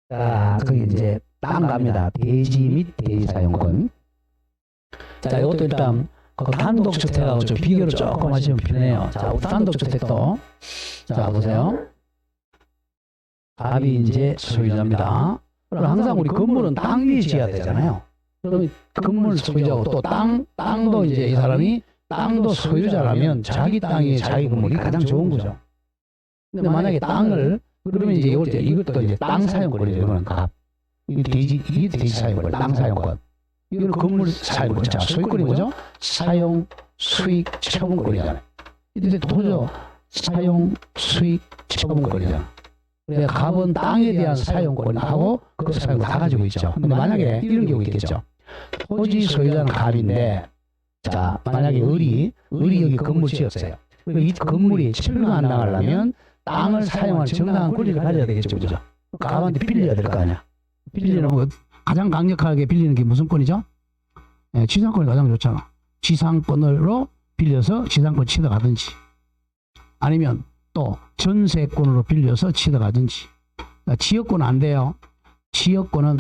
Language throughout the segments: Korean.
자, 그게 이제 땅 갑니다. 대지 및 대지 사용권. 자, 이것도 일단 그 단독주택하고 좀 비교를 조금 하시면 편해요. 자, 단독주택도 자 보세요. 갑이 이제 소유자입니다. 그럼 항상 우리 건물은 땅 위에 지어야 되잖아요. 그럼 건물 소유자고 또 땅도 이제 이 사람이 땅도 소유자라면 자기 땅이 자기 건물이 가장 좋은 거죠. 근데 만약에 땅을 그러면 이제 이것도 이제 땅 사용권이죠. 이거는 갑. 이게 대지 사용권, 땅 사용권. 이거는 건물 사용권. 자, 소유권이 뭐죠? 사용, 수익, 처분권이잖아요. 근데 도저 사용, 수익, 처분권이잖아요. 그래서 갑은 땅에 대한 사용권하고 그 사용권 다 가지고 있죠. 근데 만약에 이런 경우 있겠죠. 토지 소유자는 갑인데, 자, 만약에 을이 여기 건물 지었어요. 이 건물이 철거 안 나가려면 땅을 사용할 정당한 권리를 가져야 되겠죠. 그죠? 갑한테 빌려야 될 거 아니야. 빌리는 거 가장 강력하게 빌리는 게 무슨 권이죠? 예, 지상권이 가장 좋잖아. 지상권으로 빌려서 지상권 치러가든지 아니면 또 전세권으로 빌려서 치러가든지. 지역권은 안 돼요. 지역권은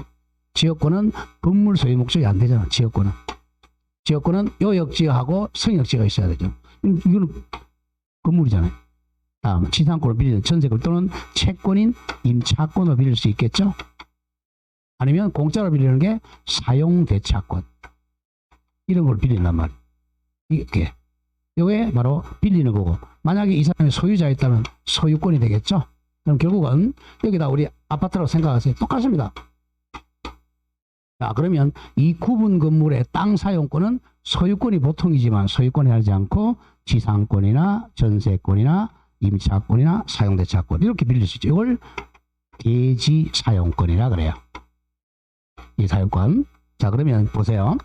건물 소유 목적이 안 되잖아. 지역권은 요역지역하고 성역지역가 있어야 되죠. 이거는 건물이잖아요. 다음 지상권을 빌리는 전세권 또는 채권인 임차권으로 빌릴 수 있겠죠. 아니면 공짜로 빌리는 게 사용대차권 이런 걸 빌린단 말이에요. 이게 바로 빌리는 거고, 만약에 이 사람이 소유자였다면 소유권이 되겠죠. 그럼 결국은 여기다 우리 아파트라고 생각하세요. 똑같습니다. 자, 그러면 이 구분 건물의 땅 사용권은 소유권이 보통이지만 소유권이 하지 않고 지상권이나 전세권이나 임차권이나 사용대차권 이렇게 빌릴 수 있죠. 이걸 대지 사용권이라 그래요. 이 사용권. 자, 그러면 보세요.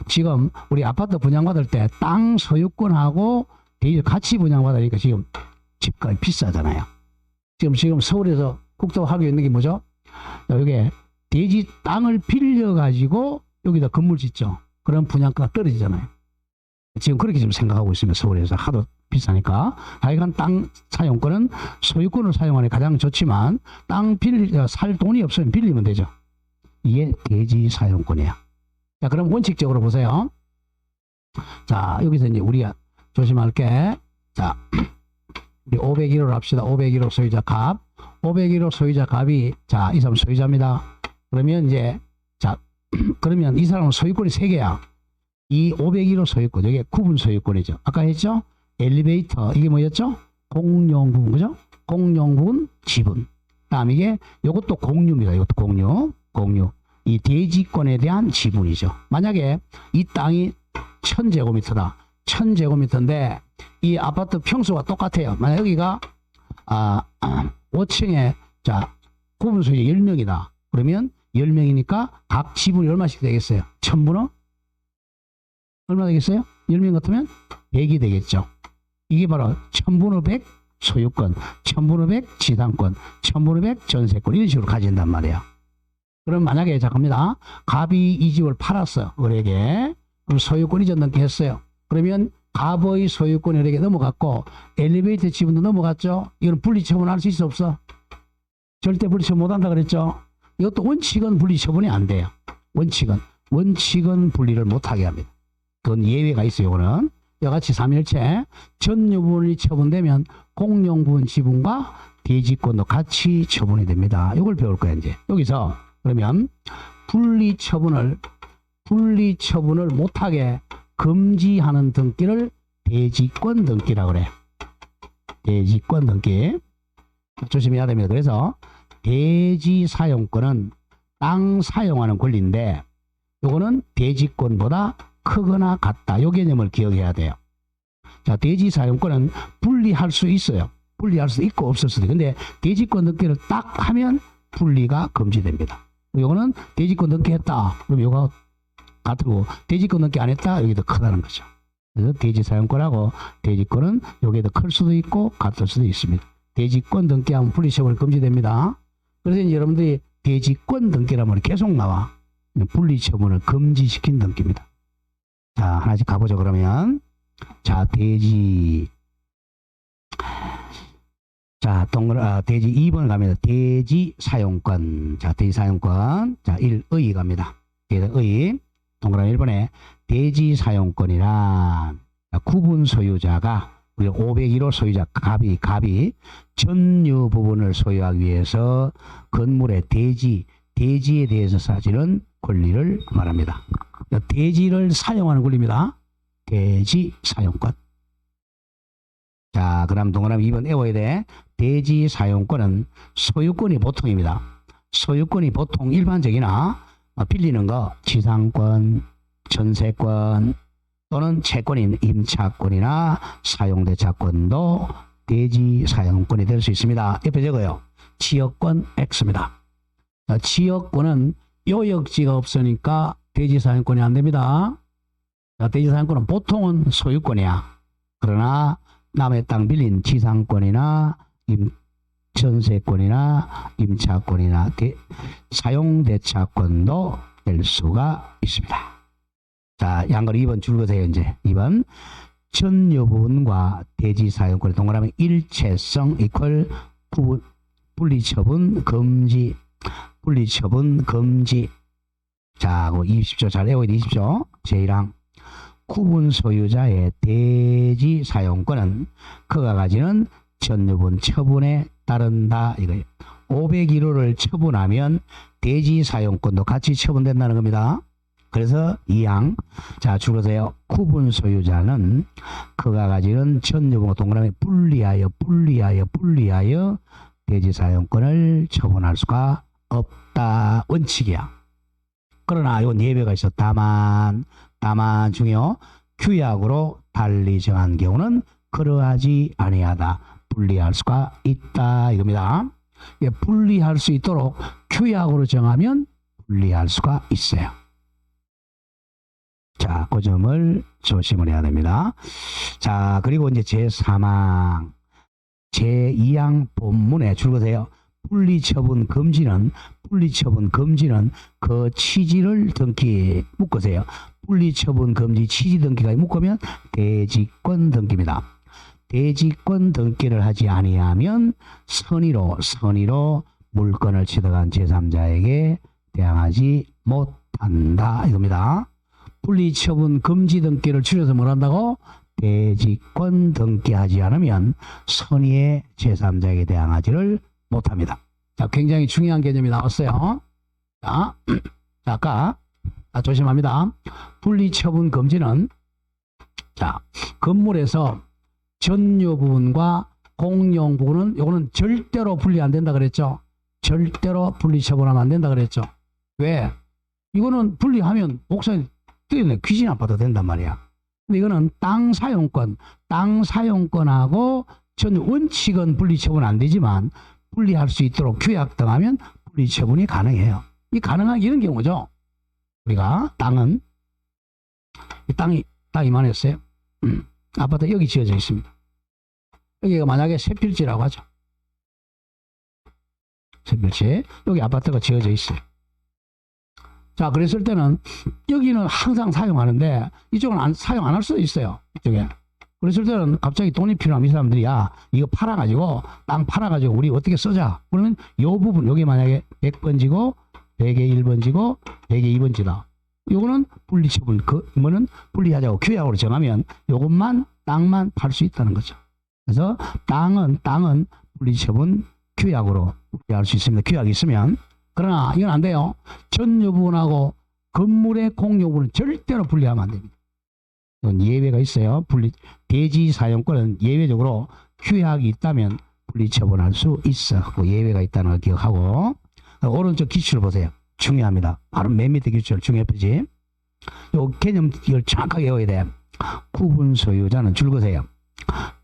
지금 우리 아파트 분양받을 때 땅 소유권하고 대지 같이 분양받으니까 지금 집값이 비싸잖아요. 지금 서울에서 국토하고 있는 게 뭐죠? 여기 대지 땅을 빌려가지고 여기다 건물 짓죠. 그럼 분양가가 떨어지잖아요. 지금 그렇게 좀 생각하고 있으면 서울에서 하도 비싸니까 하여간 땅 사용권은 소유권을 사용하는 게 가장 좋지만 땅 살 돈이 없으면 빌리면 되죠. 이게 대지 사용권이에요. 자, 그럼 원칙적으로 보세요. 자, 여기서 이제 우리가 조심할 게, 자, 우리 501호로 합시다. 501호 소유자 갑. 501호 소유자 갑이, 자, 이 사람 소유자입니다. 그러면 이제, 자, 그러면 이 사람은 소유권이 3개야. 이 501호 소유권, 이게 구분 소유권이죠. 아까 했죠? 엘리베이터, 이게 뭐였죠? 공용 부분, 그죠? 공용 부분, 지분. 다음 이게, 요것도 공유입니다. 이것도 공유. 이 대지권에 대한 지분이죠. 만약에 이 땅이 1000제곱미터다. 1000제곱미터인데 이 아파트 평수가 똑같아요. 만약 여기가 5층에 자 구분 소유자 10명이다. 그러면 10명이니까 각 지분이 얼마씩 되겠어요? 1000분의 얼마 되겠어요? 10명 같으면 100이 되겠죠. 이게 바로 1000분의 100 소유권, 1000분의 100 지상권, 1000분의 100 전세권 이런 식으로 가진단 말이에요. 그럼 만약에 자 갑니다. 갑이 이 집을 팔았어요. 을에게. 그럼 소유권이 전등기 했어요. 그러면 갑의 소유권이 을에게 넘어갔고 엘리베이터 지분도 넘어갔죠. 이건 분리처분할 수 있어 없어? 절대 분리처분 못한다 그랬죠. 이것도 원칙은 분리처분이 안 돼요. 원칙은 분리를 못하게 합니다. 그건 예외가 있어요. 이거는 이같이 3일체 전유분이 처분되면 공용부분 지분과 대지권도 같이 처분이 됩니다. 이걸 배울 거야 이제. 여기서 그러면 분리처분을 못하게 금지하는 등기를 대지권 등기라고 그래. 대지권 등기. 조심해야 됩니다. 그래서 대지 사용권은 땅 사용하는 권리인데 요거는 대지권보다 크거나 같다. 요 개념을 기억해야 돼요. 자, 대지 사용권은 분리할 수 있어요. 분리할 수도 있고 없을 수도 있고. 근데 대지권 등기를 딱 하면 분리가 금지됩니다. 요거는 대지권 등기했다. 그럼 요거 같고 대지권 등기 안 했다. 여기 더 크다는 거죠. 그래서 대지 사용권하고 대지권은 요게 더 클 수도 있고 같을 수도 있습니다. 대지권 등기하면 분리처분이 금지됩니다. 그래서 이제 여러분들이 대지권 등기라면 계속 나와. 분리처분을 금지시킨 등기입니다. 자, 하나씩 가보죠. 그러면 자, 대지 자, 대지 2번 갑니다. 대지 사용권. 자, 대지 사용권. 자, 1의 갑니다. 의. 동그라미 1번에 대지 사용권이란 구분 소유자가 우리 501호 소유자 갑이 전유 부분을 소유하기 위해서 건물의 대지에 대해서 사지는 권리를 말합니다. 대지를 사용하는 권리입니다. 대지 사용권. 자, 그럼 동그라미 2번 외워야 돼. 대지 사용권은 소유권이 보통입니다. 소유권이 보통 일반적이나 빌리는 거 지상권, 전세권 또는 채권인 임차권이나 사용대차권도 대지 사용권이 될 수 있습니다. 옆에 적어요. 지역권 X입니다. 지역권은 요역지가 없으니까 대지 사용권이 안 됩니다. 대지 사용권은 보통은 소유권이야. 그러나 남의 땅 빌린 지상권이나 전세권이나 임차권이나 사용대차권도 될 수가 있습니다. 자, 양거리 2번 줄거세요. 이제 2번 전유 부분과 대지 사용권의 동그라미 일체성 이퀄 분리처분 금지. 자, 그 20조 잘 외워야 돼. 20조 제1항 구분 소유자의 대지 사용권은 그가 가지는 전유분 처분에 따른다 이거예요. 501호를 처분하면 대지 사용권도 같이 처분된다는 겁니다. 그래서 2항 자 줄거세요. 구분 소유자는 그가 가지는 전유분 동그라미 분리하여 대지 사용권을 처분할 수가 없다 원칙이야. 그러나 이건 예외가 있어. 다만 중요 규약으로 달리 정한 경우는 그러하지 아니하다. 분리할 수가 있다 이겁니다. 예, 분리할 수 있도록 규약으로 정하면 분리할 수가 있어요. 자, 그 점을 조심을 해야 됩니다. 자, 그리고 이제 제3항 제2항 본문에 줄거세요. 분리처분 금지는 그 취지를 등기 묶으세요. 분리처분 금지 취지 등기가 묶으면 대지권 등기입니다. 대지권 등기를 하지 아니하면 선의로 물건을 취득한 제3자에게 대항하지 못한다 이겁니다. 분리처분 금지 등기를 줄여서 뭘 한다고? 대지권 등기하지 않으면 선의의 제3자에게 대항하지를 못합니다. 자, 굉장히 중요한 개념이 나왔어요. 자, 아까 조심합니다. 분리처분 금지는 자, 건물에서 전유 부분과 공용 부분은 요거는 절대로 분리 안 된다 그랬죠. 절대로 분리처분하면 안 된다 그랬죠. 왜? 이거는 분리하면 목사님 때문에 귀신 아파도 된단 말이야. 근데 이거는 땅 사용권하고 전유 원칙은 분리처분 안 되지만 분리할 수 있도록 규약 등하면 분리처분이 가능해요. 이 가능한 이런 경우죠. 우리가 땅이 이만했어요. 아파트 여기 지어져 있습니다. 여기가 만약에 세필지라고 하죠. 세필지. 여기 아파트가 지어져 있어요. 자, 그랬을 때는 여기는 항상 사용하는데 이쪽은 사용 안 할 수도 있어요. 이쪽에. 그랬을 때는 갑자기 돈이 필요하면 이 사람들이 이거 땅 팔아가지고 우리 어떻게 쓰자. 그러면 요 부분, 여기 만약에 100번지고 100에 1번지고 100에 2번지다. 요거는 분리처분, 뭐는 분리하자고 규약으로 정하면 요것만, 땅만 팔 수 있다는 거죠. 그래서 땅은 분리처분 규약으로 분리할 수 있습니다. 규약이 있으면. 그러나 이건 안 돼요. 전유 부분하고 건물의 공용 부분은 절대로 분리하면 안 됩니다. 이건 예외가 있어요. 대지 사용권은 예외적으로 규약이 있다면 분리처분할 수 있어. 그 예외가 있다는 걸 기억하고. 오른쪽 기출을 보세요. 중요합니다. 바로 맨 밑에 기출 중요하지. 요 개념 이걸 정확하게 외워야 돼. 구분 소유자는 줄거세요.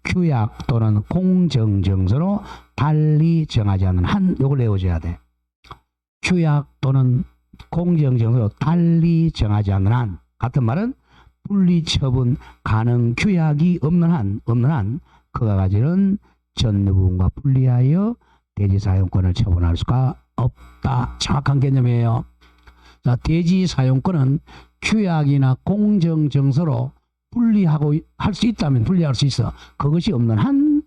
규약 또는 공정정서로 달리 정하지 않는 한, 요걸 외워줘야 돼. 규약 또는 공정정서로 달리 정하지 않는 한, 같은 말은 분리처분 가능 규약이 없는 한 그가 가지는 전유 부분과 분리하여 대지 사용권을 처분할 수가 없다. 정확한 개념이에요. 자, 대지 사용권은 규약이나 공정정서로 분리하고 할 수 있다면 분리할 수 있어. 그것이 없는 한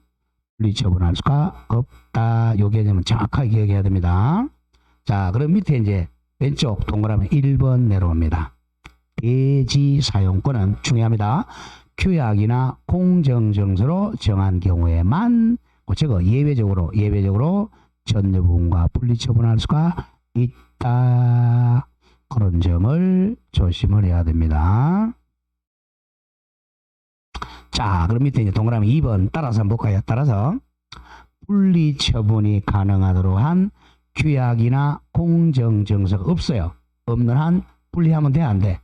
분리처분할 수가 없다. 요 개념은 정확하게 기억해야 됩니다. 자, 그럼 밑에 이제 왼쪽 동그라미 1번 내려옵니다. 대지 사용권은 중요합니다. 규약이나 공정정서로 정한 경우에만 저거 예외적으로 전여부분과 분리처분할 수가 있다. 그런 점을 조심을 해야 됩니다. 자, 그럼 밑에 이제 동그라미 2번 따라서 한번 볼까요? 따라서 분리처분이 가능하도록 한 규약이나 공정정서가 없어요. 없는 한 분리하면 돼, 안 돼?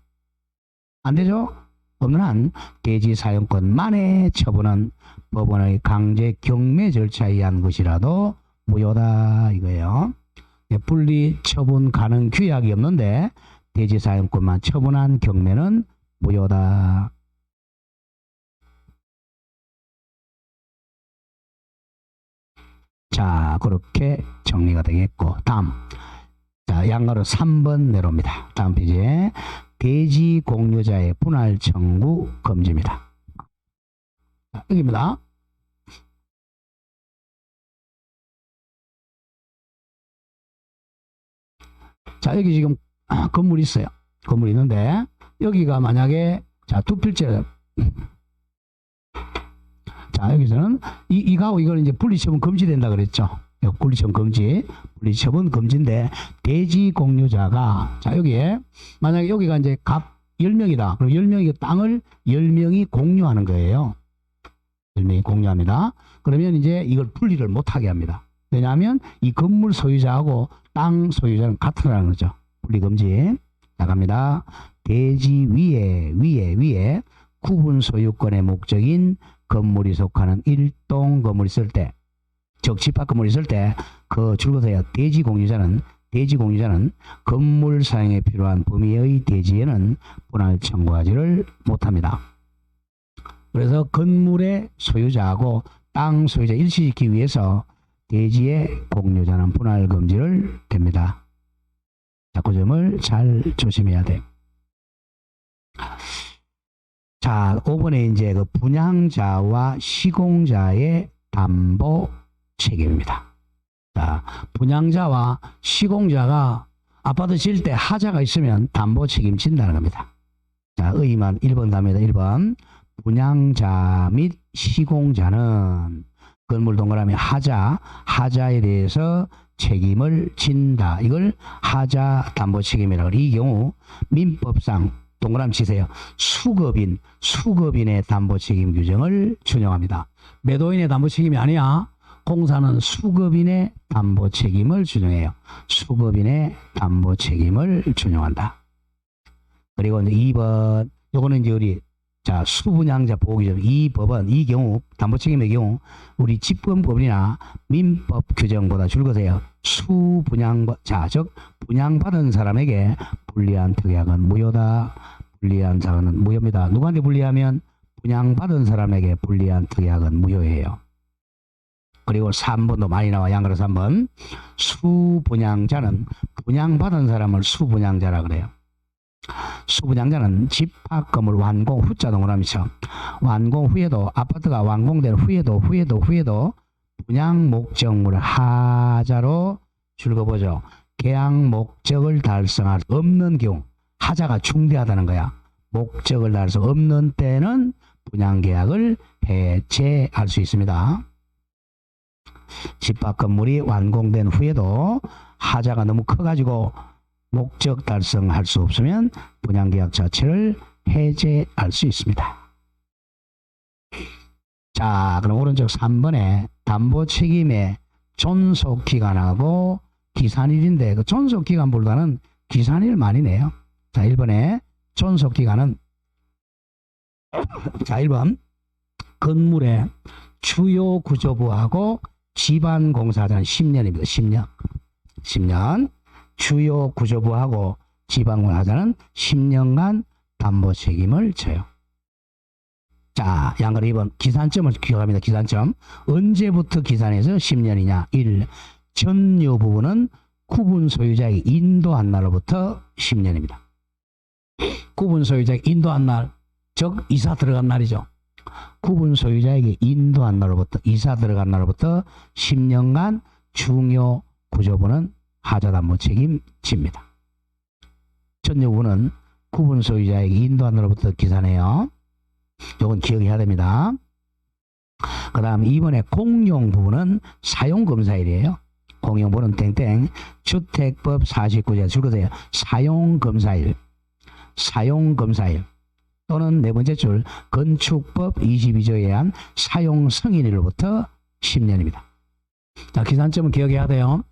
안 되죠? 없는 한 대지 사용권만의 처분은 법원의 강제 경매 절차에 의한 것이라도 무효다 이거예요. 분리 처분 가능 규약이 없는데 대지 사용권만 처분한 경매는 무효다. 자, 그렇게 정리가 되겠고, 다음. 자, 양가로 3번 내려옵니다. 다음 페이지에 대지 공유자의 분할 청구 금지입니다. 자, 여기입니다. 자, 여기 지금 건물이 있어요. 건물이 있는데 여기가 만약에 자, 두 필째 자, 여기서는 이거하고 이걸 이제 분리처분 금지된다 그랬죠. 분리처분 금지, 분리처분 금지인데 대지 공유자가 자, 여기에 만약에 여기가 이제 각 10명이다. 그럼 10명이 땅을 10명이 공유하는 거예요. 10명이 공유합니다. 그러면 이제 이걸 분리를 못하게 합니다. 왜냐하면 이 건물 소유자하고 땅 소유자는 같으라는 거죠. 분리금지. 나갑니다. 대지 위에 구분 소유권의 목적인 건물이 속하는 일동 건물이 있을 때, 즉 집합 건물이 있을 때 그 줄거서야 대지 공유자는 건물 사용에 필요한 범위의 대지에는 분할 청구하지를 못합니다. 그래서 건물의 소유자하고 땅 소유자 일치시키기 위해서 대지의 공유자는 분할 금지를 댑니다. 자, 그 점을 잘 조심해야 돼. 자, 5번에 이제 그 분양자와 시공자의 담보 책임입니다. 자, 분양자와 시공자가 아파트 지을 때 하자가 있으면 담보 책임진다는 겁니다. 자, 의의만 1번 갑니다. 1번. 분양자 및 시공자는 건물 동그라미 하자에 대해서 책임을 진다. 이걸 하자 담보 책임이라고 해요. 이 경우 민법상 동그라미 치세요. 수급인의 담보 책임 규정을 준용합니다. 매도인의 담보 책임이 아니야. 공사는 수급인의 담보 책임을 준용해요. 수급인의 담보 책임을 준용한다. 그리고 이제 2번 요거는 이제 우리 자, 수분양자 보호규정 이 법은 이 경우 담보 책임의 경우 우리 집권법이나 민법 규정보다 줄거서요. 수분양자 즉 분양받은 사람에게 불리한 특약은 무효다. 불리한 사항은 무효입니다. 누구한테 불리하면 분양받은 사람에게 불리한 특약은 무효예요. 그리고 3번도 많이 나와. 양가로 3번. 수분양자는 분양받은 사람을 수분양자라 그래요. 수분양자는 집합 건물 완공 후자 동그라미죠. 완공 후에도 아파트가 완공된 후에도 분양 목적물을 하자로 줄거보죠. 계약 목적을 달성할 수 없는 경우 하자가 중대하다는 거야. 목적을 달성할 수 없는 때는 분양계약을 해체할 수 있습니다. 집합 건물이 완공된 후에도 하자가 너무 커가지고 목적 달성할 수 없으면 분양계약 자체를 해제할 수 있습니다. 자, 그럼 오른쪽 3번에 담보 책임의 존속기간하고 기산일인데 그 존속기간보다는 기산일 많이 내요. 자, 1번에 존속기간은 자, 1번 건물의 주요 구조부하고 지반공사자는 10년입니다. 10년. 주요 구조부하고 지방공사자는 10년간 담보 책임을 져요. 자, 양가로 2번 기산점을 기억합니다. 기산점. 언제부터 기산해서 10년이냐? 1. 전유 부분은 구분 소유자에게 인도한 날로부터 10년입니다. 구분 소유자에게 인도한 날, 즉 이사 들어간 날이죠. 구분 소유자에게 인도한 날로부터 이사 들어간 날로부터 10년간 중요 구조부는 하자담보 책임집니다. 전유부는 구분 소유자에게 인도한 날로부터 기산해요. 이건 기억해야 됩니다. 그 다음 이번에 공용 부분은 사용검사일이에요. 공용 부분은 땡땡 주택법 49제 줄거세요. 사용검사일 또는 네 번째 줄 건축법 22조에 의한 사용 승인일로부터 10년입니다. 자, 기산점은 기억해야 돼요.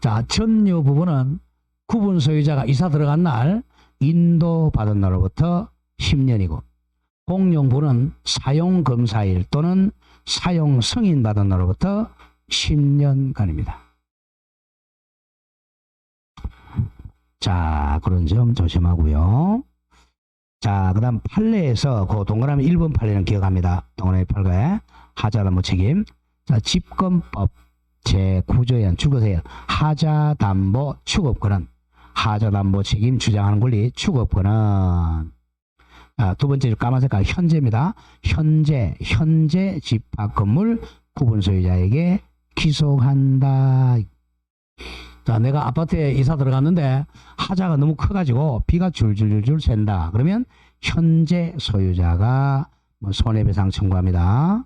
자, 전유 부분은 구분 소유자가 이사 들어간 날 인도받은 날로부터 10년이고 공용 부분은 사용 검사일 또는 사용 승인 받은 날로부터 10년간입니다. 자, 그런 점 조심하고요. 자, 그 다음 판례에서 그 동그라미 1번 판례는 기억합니다. 동그라미 8개 하자담보 책임. 자, 집권법 제9조에 의한 줄거세요. 하자담보 축업권은 하자담보 책임 주장하는 권리 축업권은 두 번째 줄 까만 색깔 현재입니다. 현재 집합 건물 구분 소유자에게 기속한다. 자, 내가 아파트에 이사 들어갔는데 하자가 너무 커가지고 비가 줄줄줄줄 샌다. 그러면 현재 소유자가 손해배상 청구합니다.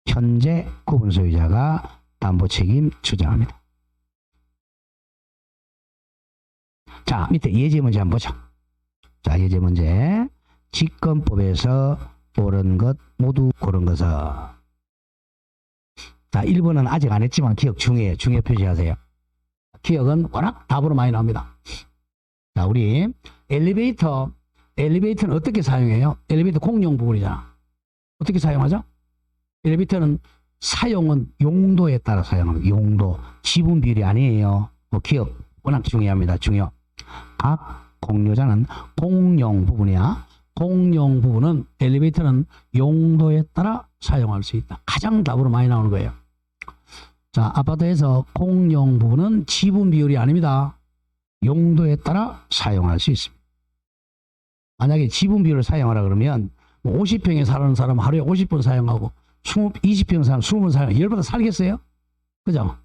현재 구분 소유자가 담보 책임 주장합니다. 자, 밑에 예제 문제 한번 보죠. 자, 예제 문제. 직권법에서 옳은 것 모두 고른 것은. 자, 1번은 아직 안 했지만 기억 중요해요. 중요 표시하세요. 기억은 워낙 답으로 많이 나옵니다. 자, 우리 엘리베이터는 어떻게 사용해요? 엘리베이터 공용 부분이잖아. 어떻게 사용하죠? 엘리베이터는 사용은 용도에 따라 사용합니다. 용도. 지분 비율이 아니에요. 기억 워낙 중요합니다. 중요. 각 공유자는 공용 부분이야. 공용 부분은 엘리베이터는 용도에 따라 사용할 수 있다. 가장 답으로 많이 나오는 거예요. 자, 아파트에서 공용 부분은 지분 비율이 아닙니다. 용도에 따라 사용할 수 있습니다. 만약에 지분 비율을 사용하라 그러면 50평에 사는 사람 하루에 50분 사용하고 20평 사람 20분 사용, 열받아 살겠어요? 그죠?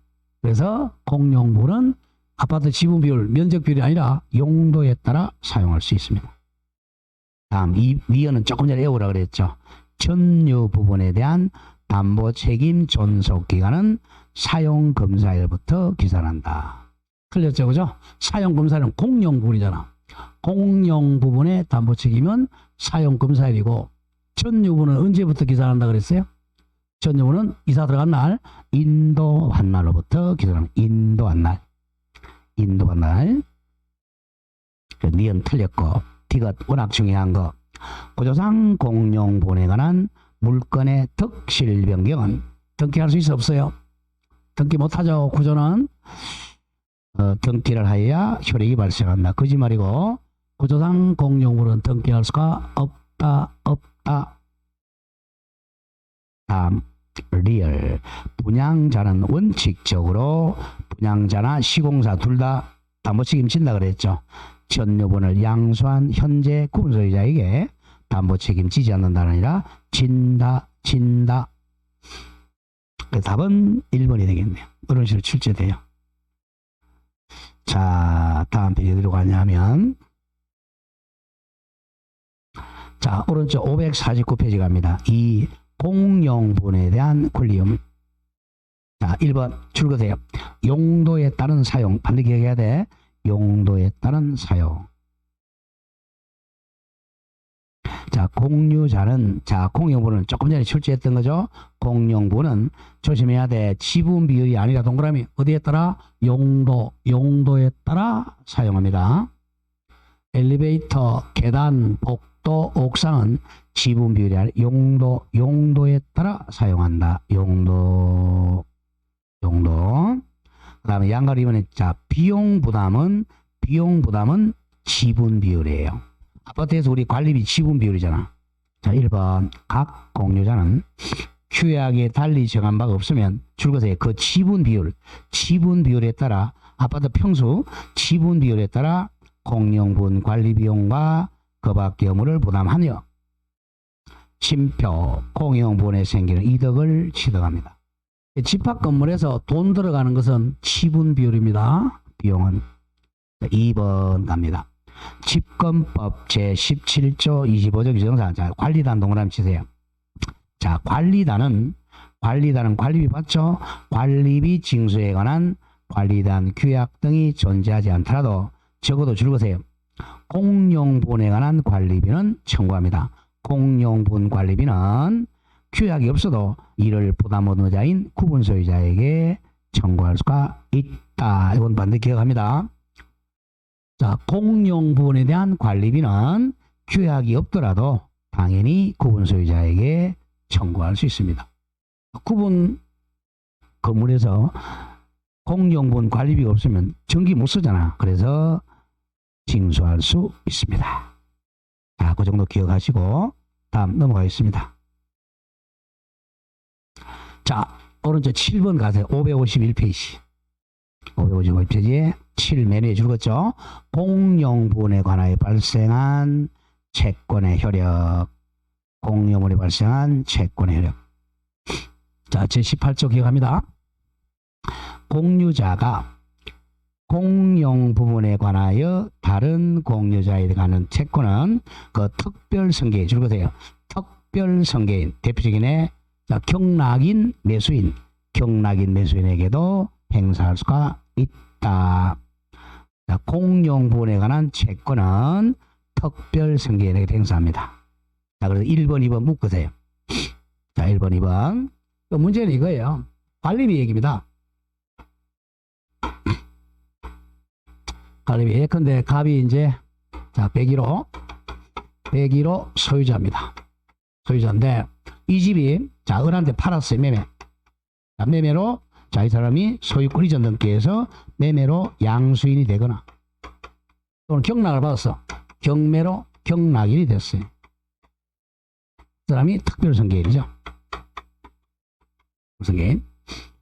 그래서 공용 부분은 아파트 지분 비율, 면적 비율이 아니라 용도에 따라 사용할 수 있습니다. 다음, 이 위원은 조금 전에 외우라 그랬죠. 전유 부분에 대한 담보 책임 존속 기간은 사용 검사일부터 기산한다. 틀렸죠, 그죠? 사용 검사일은 공용 부분이잖아. 공용 부분의 담보 책임은 사용 검사일이고 전유 부분은 언제부터 기산한다 그랬어요? 전유 부분은 이사 들어간 날 인도한 날로부터 기산합니다. 인도한 날. 니은 틀렸고 디귿 워낙 중요한 거. 구조상 공용 부분에 관한 물건의 덕실 변경은 등기할 수 있어 없어요? 등기 못하죠. 구조는 등기를 하여야 효력이 발생한다. 거짓말이고 구조상 공용물은 등기할 수가 없다. 다음 리얼. 분양자는 원칙적으로 분양자나 시공사 둘 다 담보 책임진다 그랬죠. 전유분을 양수한 현재 구분 소유자에게 담보 책임지지 않는다는 아니라 진다. 답은 1번이 되겠네요. 이런 식으로 출제돼요. 자, 다음 페이지 어디로 가냐면 자, 오른쪽 549페이지 갑니다. 이 공용분에 대한 권리 의무. 자, 1번 줄거세요. 용도에 따른 사용. 반드시 기억해야 돼. 용도에 따른 사용. 자, 공유자는, 자, 공용분은 조금 전에 출제했던 거죠. 공용분은 조심해야 돼. 지분 비율이 아니라 동그라미 어디에 따라? 용도에 따라 사용합니다. 엘리베이터, 계단, 복도, 옥상은 지분 비율이 아니라 용도에 따라 사용한다. 용도. 그 다음에 양가로 이번에 자, 비용 부담은 지분 비율이에요. 아파트에서 우리 관리비 지분 비율이잖아. 자, 1번 각 공유자는 규약에 달리 정한 바가 없으면 줄거세요. 그 지분 비율에 따라 아파트 평수 지분 비율에 따라 공용분 관리 비용과 그 밖의 의무를 부담하며 쉼표, 공용분에 생기는 이득을 취득합니다. 집합 건물에서 돈 들어가는 것은 지분 비율입니다. 비용은 2번 갑니다. 집권법 제17조 25조 규정상 자, 관리단 동그라미 치세요. 자, 관리단은 관리비 받죠. 관리비 징수에 관한 관리단 규약 등이 존재하지 않더라도 적어도 줄거세요. 공용분에 관한 관리비는 청구합니다. 공용분 관리비는 규약이 없어도 이를 부담 얻은 자인 구분 소유자에게 청구할 수가 있다. 이건 반드시 기억합니다. 자, 공용분에 대한 관리비는 규약이 없더라도 당연히 구분 소유자에게 청구할 수 있습니다. 구분 건물에서 공용분 관리비가 없으면 전기 못 쓰잖아. 그래서 징수할 수 있습니다. 자, 그 정도 기억하시고 다음 넘어가겠습니다. 자, 오른쪽 7번 가세요. 551페이지. 551페이지에 7메뉴에 줄었죠. 공용분에 관하여 발생한 채권의 효력. 공용분에 발생한 채권의 효력. 자, 제18조 기억합니다. 공유자가 공용 부분에 관하여 다른 공유자에 관한 채권은 그 특별 승계인 줄거세요. 특별 승계인 대표적인 경락인 매수인에게도 행사할 수가 있다. 자, 공용 부분에 관한 채권은 특별 승계인에게 행사합니다. 자, 그래서 1번, 2번 묶으세요. 자, 1번, 2번. 문제는 이거예요. 관리비 얘기입니다. 관리비 예컨대 갑이 이제 자 101호 소유자입니다. 소유자인데 이 집이 자 을한테 팔았어요. 매매. 자, 매매로 자 이 사람이 소유권 이전 등기해서 매매로 양수인이 되거나 또는 경락을 받았어. 경매로 경락인이 됐어요. 그 사람이 특별승계인이죠. 승계인.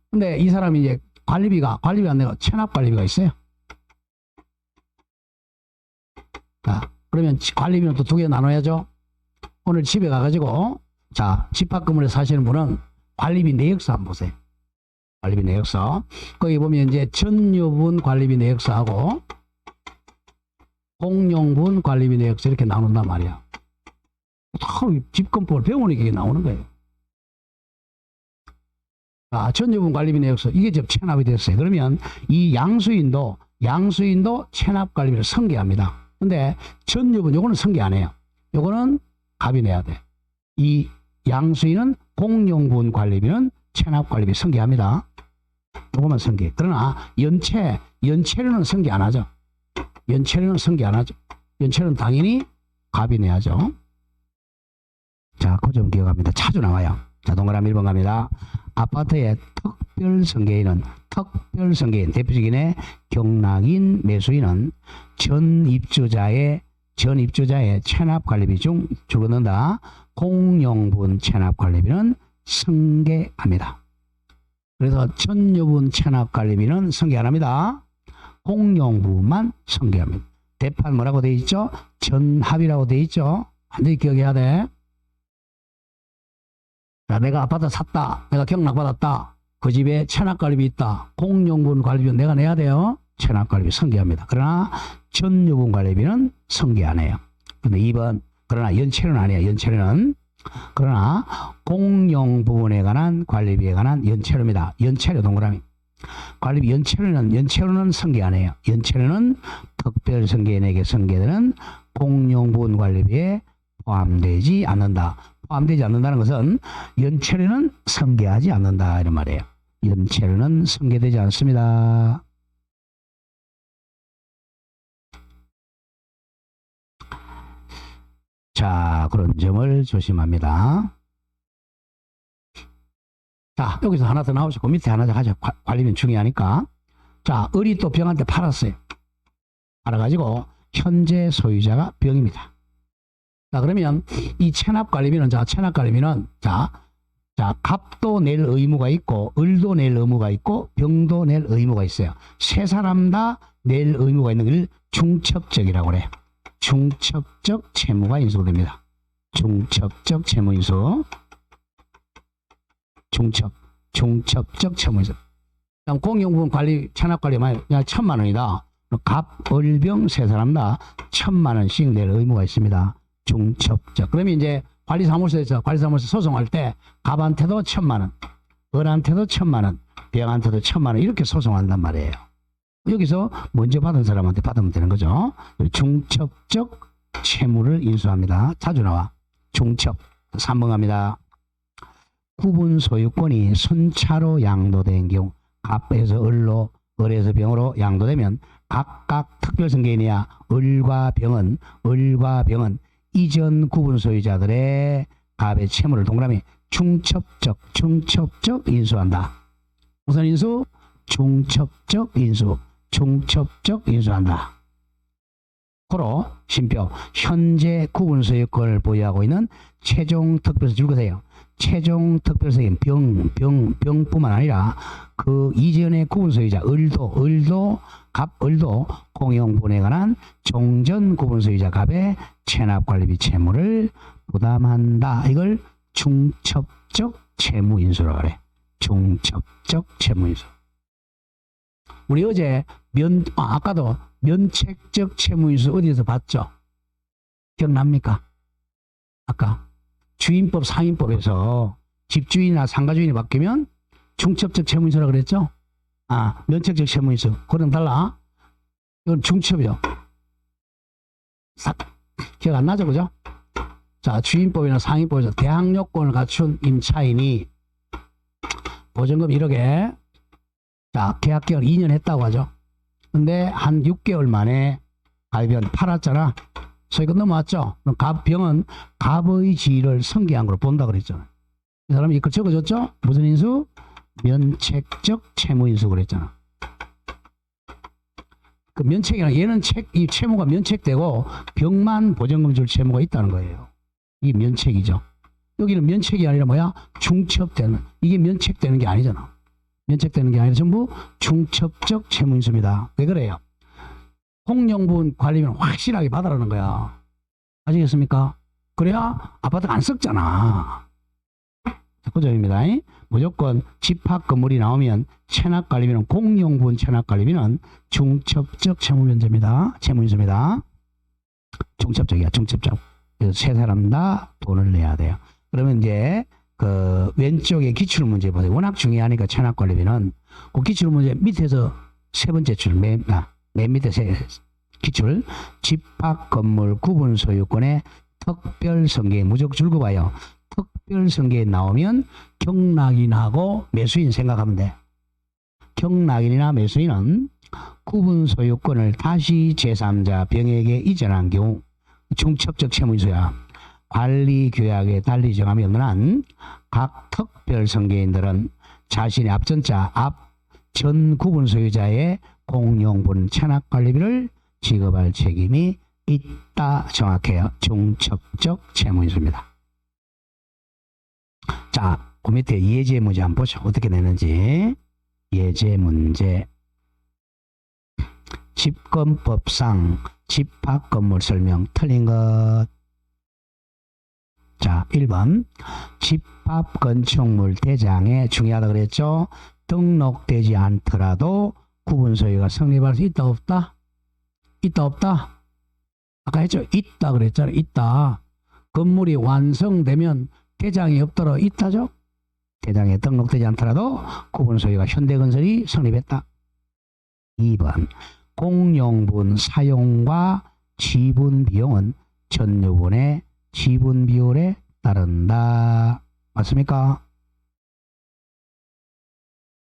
근데 이 사람이 이제 관리비가 안 내고 체납관리비가 있어요. 자, 그러면 관리비는 또 두 개 나눠야죠. 오늘 집에 가가지고 자 집합 건물에 사시는 분은 관리비 내역서 한번 보세요. 관리비 내역서. 거기 보면 이제 전유분 관리비 내역서하고 공용분 관리비 내역서 이렇게 나눈단 말이야. 집권법을 배우니까 이게 나오는 거예요. 자, 전유분 관리비 내역서 이게 지금 체납이 됐어요. 그러면 이 양수인도 체납 관리비를 승계합니다. 근데 전유분 요거는 승계 안 해요. 요거는 갑이 내야 돼. 이 양수인은 공용분 관리비는 체납 관리비 승계합니다. 요거만 승계. 그러나 연체료는 승계 안 하죠. 연체료는 당연히 갑이 내야죠. 자, 그 점 기억합니다. 차주 나와요. 자, 동그라미 1번 갑니다. 아파트의 특별승계인은 대표적인 경락인 매수인은 전 입주자의 체납관리비 중 줄어든다. 공용분 체납관리비는 승계합니다. 그래서 전유분 체납관리비는 승계 안 합니다. 공용분만 승계합니다. 대판 뭐라고 되어 있죠? 전합이라고 되어 있죠? 완전히 기억해야 돼. 자, 내가 아파트 샀다. 내가 경락받았다. 그 집에 체납관리비 있다. 공용분 관리비는 내가 내야 돼요. 체납관리비 승계합니다. 그러나 전유분 관리비는 승계 안 해요. 근데 2번 그러나 연체료는 아니에요. 연체료는 그러나 공용 부분에 관한 관리비에 관한 연체료입니다. 연체료 동그라미. 관리비 연체료는 승계 안 해요. 연체료는 특별 승계인에게 승계되는 공용 부분 관리비에 포함되지 않는다. 포함되지 않는다는 것은 연체료는 승계하지 않는다 이런 말이에요. 연체료는 승계되지 않습니다. 자, 그런 점을 조심합니다. 자, 여기서 하나 더 나오시고 밑에 하나 더 하죠. 관리비는 중요하니까. 자, 을이 또 병한테 팔았어요. 팔아가지고 현재 소유자가 병입니다. 자, 그러면 이 체납관리비는 갑도 낼 의무가 있고 을도 낼 의무가 있고 병도 낼 의무가 있어요. 세 사람 다 낼 의무가 있는 걸 중첩적이라고 그래요. 중첩적 채무가 인수됩니다. 중첩적 채무인수. 중첩적 채무인수. 그다음 공용부분 관리, 체납관리 만약 1,000만 원이다. 갑, 을병 세 사람 다 1,000만 원씩 낼 의무가 있습니다. 중첩적. 그러면 이제 관리사무소에서 소송할 때 갑한테도 1,000만 원, 을한테도 1,000만 원, 병한테도 1,000만 원 이렇게 소송한단 말이에요. 여기서 먼저 받은 사람한테 받으면 되는 거죠. 중첩적 채무를 인수합니다. 자주 나와. 중첩. 3번 갑니다. 구분 소유권이 순차로 양도된 경우 갑에서 을로, 을에서 병으로 양도되면 각각 특별승계인이야 을과 병은 이전 구분 소유자들의 갑의 채무를 동그라미 중첩적 인수한다. 무슨 인수? 중첩적 인수한다. 고로 심표 현재 구분 소유권을 보유하고 있는 최종 특별소 줄거세요. 최종 특별소인 병뿐만 아니라 그 이전의 구분 소유자 을도 공용분에 관한 종전 구분 소유자 갑의 체납관리비 채무를 부담한다. 이걸 중첩적 채무인수라고 그래. 중첩적 채무인수. 우리 어제 아까도 면책적 채무인수 어디에서 봤죠? 기억납니까? 아까 주인법 상인법에서 집주인이나 상가주인이 바뀌면 중첩적 채무인수라고 그랬죠? 면책적 채무인수. 그건 달라. 이건 중첩이요. 기억 안 나죠? 그죠? 자, 주인법이나 상인법에서 대항요건을 갖춘 임차인이 보증금 1억에 자, 계약기간 2년 했다고 하죠. 근데 한 6개월 만에 가입연 팔았잖아. 소유권 넘어왔죠. 그럼 병은 갑의 지위를 승계한 걸로 본다 그랬잖아. 이 사람이 이거 적어줬죠? 무슨 인수? 면책적 채무인수 그랬잖아. 그 면책이랑 얘는 이 채무가 면책되고 병만 보증금 줄 채무가 있다는 거예요. 이게 면책이죠. 여기는 면책이 아니라 뭐야? 중첩되는. 이게 면책되는 게 아니잖아. 면책되는 게 아니라 전부 중첩적 채무인수입니다. 왜 그래요? 공용분 관리비는 확실하게 받아라는 거야. 아시겠습니까? 그래야 아파트가 안 썩잖아. 그 점입니다. 무조건 집합 건물이 나오면 체납관리비는 공용분 체납관리비는 중첩적 채무인수입니다. 중첩적이야. 중첩적. 그래서 세 사람 다 돈을 내야 돼요. 그러면 이제 그 왼쪽에 기출문제 보세요. 워낙 중요하니까 체납관리비는 그 기출문제 밑에서 세 번째 줄 맨 밑에 기출 집합 건물 구분 소유권의 특별승계 무조건 줄거봐요. 특별승계에 나오면 경락인하고 매수인 생각하면 돼. 경락인이나 매수인은 구분 소유권을 다시 제3자 병에게 이전한 경우 중첩적 채무인수야. 관리 규약에 달리 정함이 없는 한 각 특별승계인들은 자신의 앞전자 전 구분 소유자의 공용분 체납관리비를 지급할 책임이 있다. 정확해요. 중첩적 채무인수입니다. 자, 그 밑에 예제 문제 한번 보죠. 어떻게 내는지. 예제 문제. 집권법상 집합 건물 설명 틀린 것. 자, 1번 집합 건축물 대장에 중요하다 그랬죠. 등록되지 않더라도 구분 소유가 성립할 수 있다 없다? 있다 없다? 아까 했죠. 있다 그랬잖아요. 있다. 건물이 완성되면 대장이 없더라도 있다죠. 대장에 등록되지 않더라도 구분 소유가 현대건설이 성립했다. 2번 공용분 사용과 지분 비용은 전유분의 지분 비율에 따른다. 맞습니까?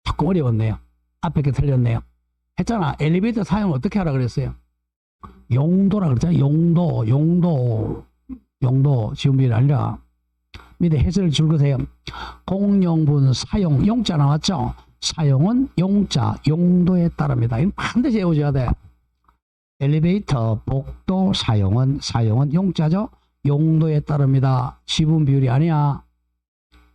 조금 어려웠네요. 앞에 게 틀렸네요. 했잖아. 엘리베이터 사용 어떻게 하라 그랬어요? 용도라 그랬잖아요. 용도 지분 비율이 아니라 밑에 해설을 줄거세요. 공용분 사용 용자 나왔죠? 사용은 용자 용도에 따릅니다. 이건 반드시 외워줘야 돼. 엘리베이터 복도 사용은 용자죠? 용도에 따릅니다. 지분 비율이 아니야.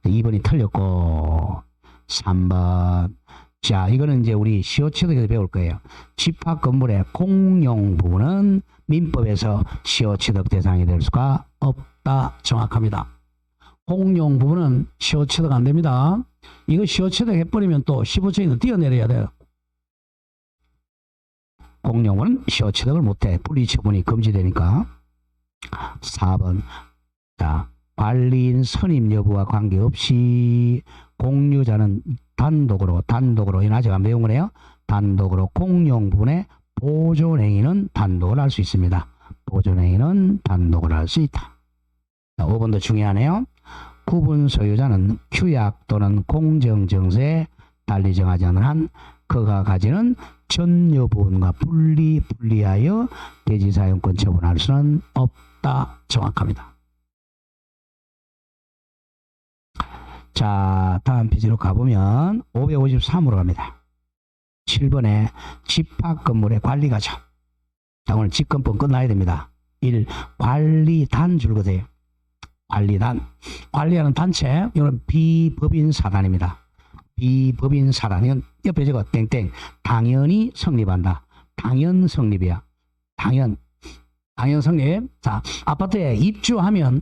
2번이 틀렸고 3번. 자, 이거는 이제 우리 시효취득에서 배울 거예요. 집합 건물의 공용 부분은 민법에서 시효취득 대상이 될 수가 없다. 정확합니다. 공용 부분은 시효 취득 안 됩니다. 이거 시효 취득 해버리면 또 15층에서 뛰어내려야 돼요. 공용은 시효 취득을 못해. 분리 처분이 금지되니까. 4번. 자, 관리인 선임 여부와 관계없이 공유자는 단독으로 아직 안 배운 거네요. 단독으로 공용 부분에 보존행위는 단독으로 할 수 있습니다. 보존행위는 단독으로 할 수 있다. 자, 5번도 중요하네요. 구분 소유자는 규약 또는 공정정서에 달리 정하지 않은 한 그가 가지는 전여 부분과 분리하여 대지사용권 처분할 수는 없다. 정확합니다. 자, 다음 페이지로 가보면 553으로 갑니다. 7번에 집합 건물의 관리가죠. 자, 오늘 집건법 끝나야 됩니다. 1. 관리단 줄 거세요. 관리단. 관리하는 단체, 이건 비법인 사단입니다. 비법인 사단. 이건 옆에 적어 땡땡. 당연히 성립한다. 당연 성립이야. 당연 성립. 자, 아파트에 입주하면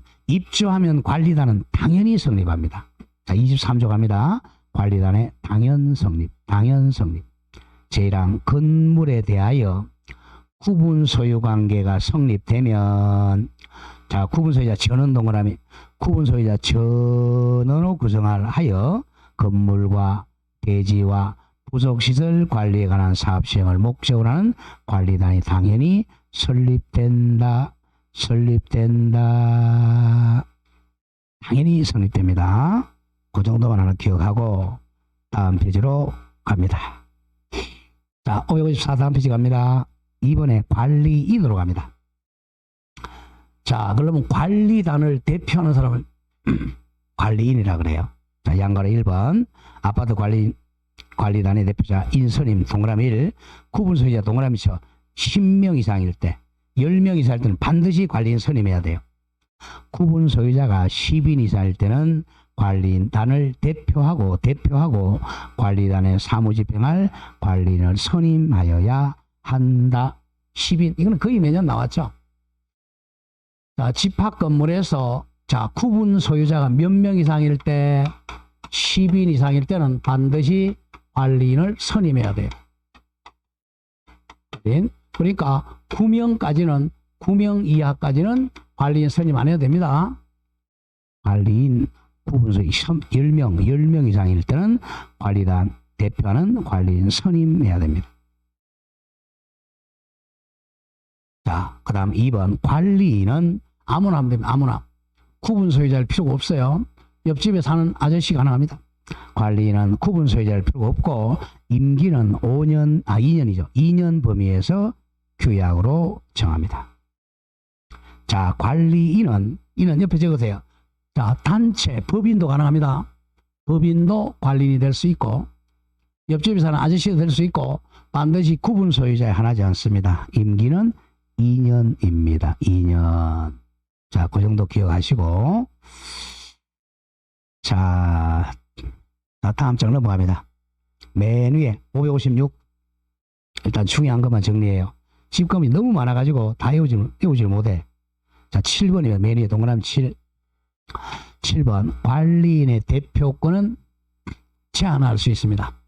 관리단은 당연히 성립합니다. 자, 23조 갑니다. 관리단의 당연 성립. 제1항 건물에 대하여 구분 소유 관계가 성립되면, 자, 구분 소유자 전원 동그라미, 구분 소유자 전원으로 구성하여 건물과 대지와 부속시설 관리에 관한 사업 시행을 목적으로 하는 관리단이 당연히 설립된다. 당연히 성립됩니다. 그 정도만 하나 기억하고 다음 페이지로 갑니다. 자, 554 다음 페이지 갑니다. 2번에 관리인으로 갑니다. 자, 그러면 관리단을 대표하는 사람을 관리인이라 그래요. 자, 양가로 1번 아파트 관리단의 대표자 인선임 동그라미 1, 구분 소유자 동그라미 쳐 10명 이상일 때, 10명 이상일 때는 반드시 관리인 선임해야 돼요. 구분 소유자가 10인 이상일 때는 관리단을 대표하고 관리단의 사무집행할 관리인을 선임하여야 한다. 10인, 이거는 거의 매년 나왔죠. 자, 집합 건물에서 자, 구분 소유자가 몇 명 이상일 때, 10인 이상일 때는 반드시 관리인을 선임해야 돼요. 그러니까 9명 이하까지는 관리인 선임 안 해도 됩니다. 관리인 구분 소유 10명 이상일 때는 관리단 대표하는 관리인 선임해야 됩니다. 자, 그 다음 2번 관리인은 아무나 하면 됩니다. 아무나. 구분 소유자일 필요가 없어요. 옆집에 사는 아저씨 가능합니다. 관리인은 구분 소유자일 필요가 없고 임기는 2년이죠. 2년 범위에서 규약으로 정합니다. 자, 관리인은 옆에 적으세요. 자, 단체 법인도 가능합니다. 법인도 관리인이 될 수 있고 옆집에 사는 아저씨도 될 수 있고 반드시 구분 소유자에 한하지 않습니다. 임기는 2년입니다. 2년. 자, 그 정도 기억하시고 자, 다음 장 넘어갑니다. 맨 위에 556 일단 중요한 것만 정리해요. 집값이 너무 많아가지고 다 외우질 못해. 자, 7번이면 맨 위에 동그라미 7번 관리인의 대표권은 제한할 수 있습니다.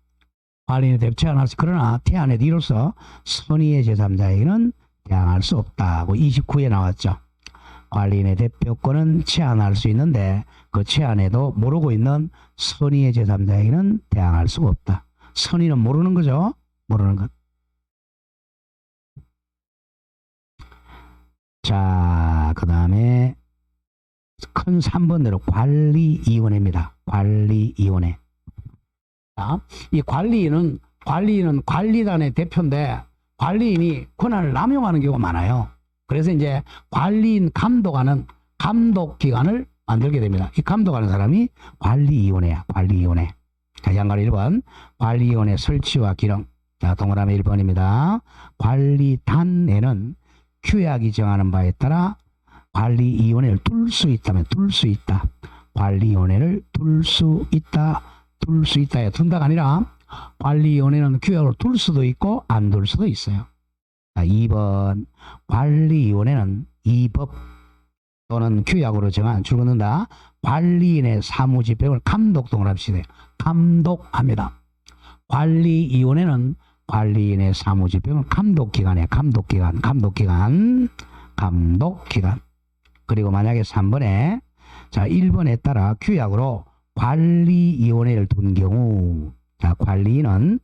관리인의 대표 제한할 수, 그러나 제한해도 이로써 선의의 제3자에게는 제한할 수 없다고 29에 나왔죠. 관리인의 대표권은 제한할 수 있는데 그 제한에도 모르고 있는 선의의 제3자에게는 대항할 수가 없다. 선의는 모르는 거죠. 모르는 것. 자, 그 다음에 큰 3번대로 관리위원회입니다. 관리위원회. 자, 이 관리인은 관리단의 대표인데 관리인이 권한을 남용하는 경우가 많아요. 그래서 이제 관리인 감독하는 감독기관을 만들게 됩니다. 이 감독하는 사람이 관리위원회야. 관리위원회. 자, 양가로 1번 관리위원회 설치와 기능. 자, 동그라미 1번입니다. 관리단에는 규약이 정하는 바에 따라 관리위원회를 둘 수 있다면 둘 수 있다. 관리위원회를 둘 수 있다에 둔다가 아니라 관리위원회는 규약을 둘 수도 있고 안 둘 수도 있어요. 자, 2번 관리위원회는 이 법 또는 규약으로 정한 줄 긋는다. 관리인의 사무집행을 감독 동그라미 감독합니다. 관리위원회는 관리인의 사무집행을 감독기관에 감독기관. 그리고 만약에 3번에 자 1번에 따라 규약으로 관리위원회를 둔 경우 자 관리인이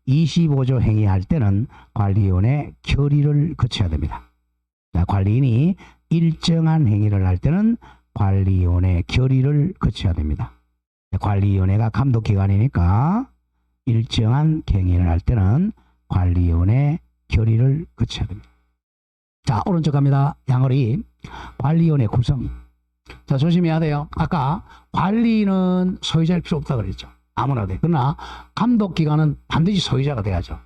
25조 행위할 때는 관리위원회 결의를 거쳐야 됩니다. 자 관리인이 일정한 행위를 할 때는 관리위원회 결의를 거쳐야 됩니다. 관리위원회가 감독기관이니까 일정한 행위를 할 때는 관리위원회 결의를 거쳐야 됩니다. 자 오른쪽 갑니다. 양어리 관리위원회 구성. 자 조심해야 돼요. 아까 관리인은 소유자일 필요 없다 그랬죠. 아무나 돼. 그러나 감독기관은 반드시 소유자가 돼야죠.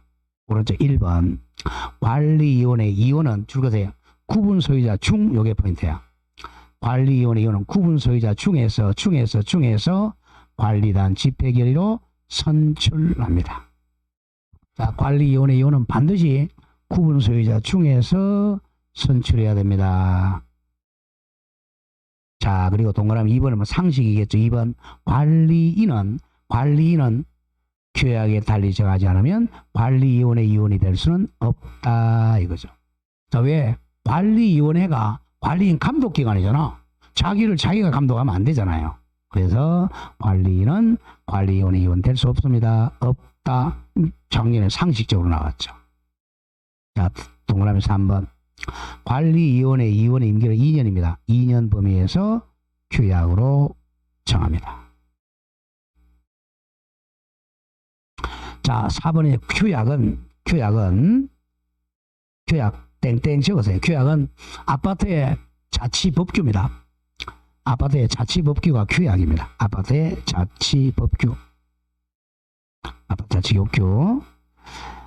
오른쪽 1번 관리위원회 이원은 줄 거세요. 구분 소유자 중 요게 포인트야. 관리위원회 이원은 구분 소유자 중에서 관리단 집회 결의로 선출합니다. 자 관리위원회 이원은 반드시 구분 소유자 중에서 선출해야 됩니다. 자 그리고 동그라미 2번은 상식이겠죠. 2번 관리인은 규약에 달리 정하지 않으면 관리위원회 이원이 될 수는 없다 이거죠. 자 왜? 관리위원회가 관리인 감독기관이잖아. 자기가 감독하면 안 되잖아요. 그래서 관리인은 관리위원회 이원 될 수 없습니다. 없다. 작년에 상식적으로 나왔죠. 자 동그라미 3번 관리위원회 이원의 임기는 2년입니다. 2년 범위에서 규약으로 정합니다. 자 4번의 규약 땡땡 적으세요. 규약은 아파트의 자치법규입니다. 아파트의 자치법규가 규약입니다. 아파트의 자치법규.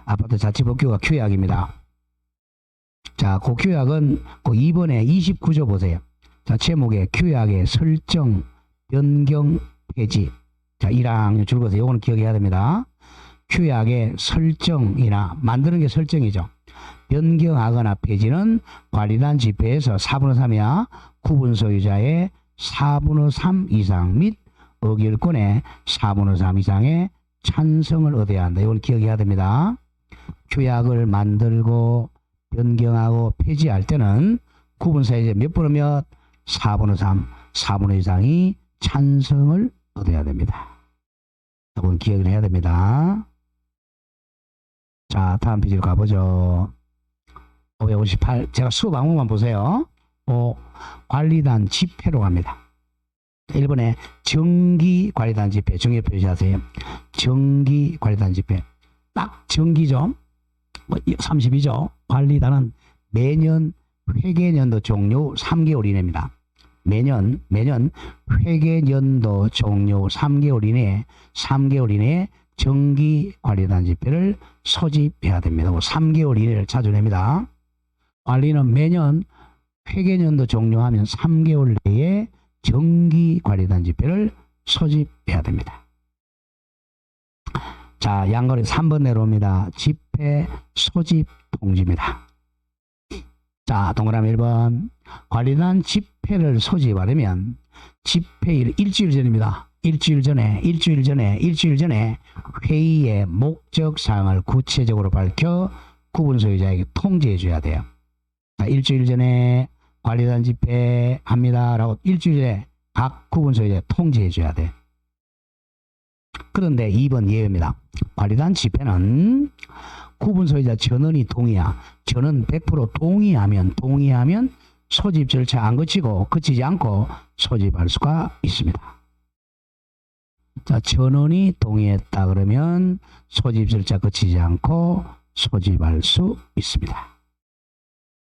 아파트 자치법규가 규약입니다. 자, 그 규약은 그 2번에 29조 보세요. 자, 제목에 규약의 설정, 변경, 폐지. 자, 1학년 줄 거세요. 이거는 기억해야 됩니다. 규약의 설정이나 만드는 게 설정이죠. 변경하거나 폐지는 관리단 집회에서 4분의 3이야. 구분 소유자의 4분의 3 이상 및 의결권의 4분의 3 이상의 찬성을 얻어야 한다. 이걸 기억해야 됩니다. 규약을 만들고 변경하고 폐지할 때는 구분 소유자 몇 분의 몇? 4분의 3, 4분의 이상이 찬성을 얻어야 됩니다. 이건 기억을 해야 됩니다. 자, 다음 페이지로 가보죠. 558. 제가 수업 항목만 보세요. 관리단 집회로 갑니다. 1번에 정기관리단 집회. 정기 표시하세요. 정기관리단 집회. 딱 정기죠. 32조. 관리단은 매년 회계년도 종료 3개월 이내입니다. 매년 회계년도 종료 3개월 이내에 정기관리단 집회를 소집해야 됩니다. 3개월 이내를 찾아냅니다. 관리는 매년 회계년도 종료하면 3개월 내에 정기관리단 집회를 소집해야 됩니다. 자, 양거리 3번 내려옵니다. 집회 소집 통지입니다. 자, 동그라미 1번. 관리단 집회를 소집하려면 집회일 일주일 전입니다. 일주일 전에 회의의 목적사항을 구체적으로 밝혀 구분 소유자에게 통지해 줘야 돼요. 자, 일주일 전에 관리단 집회 합니다 라고 일주일 전에 각 구분 소유자에 통지해 줘야 돼. 그런데 2번 예외입니다. 관리단 집회는 구분 소유자 전원이 전원 100% 동의하면 소집 절차 안 거치지 않고 소집할 수가 있습니다. 자, 전원이 동의했다 그러면 소집 절차 거치지 않고 소집할 수 있습니다.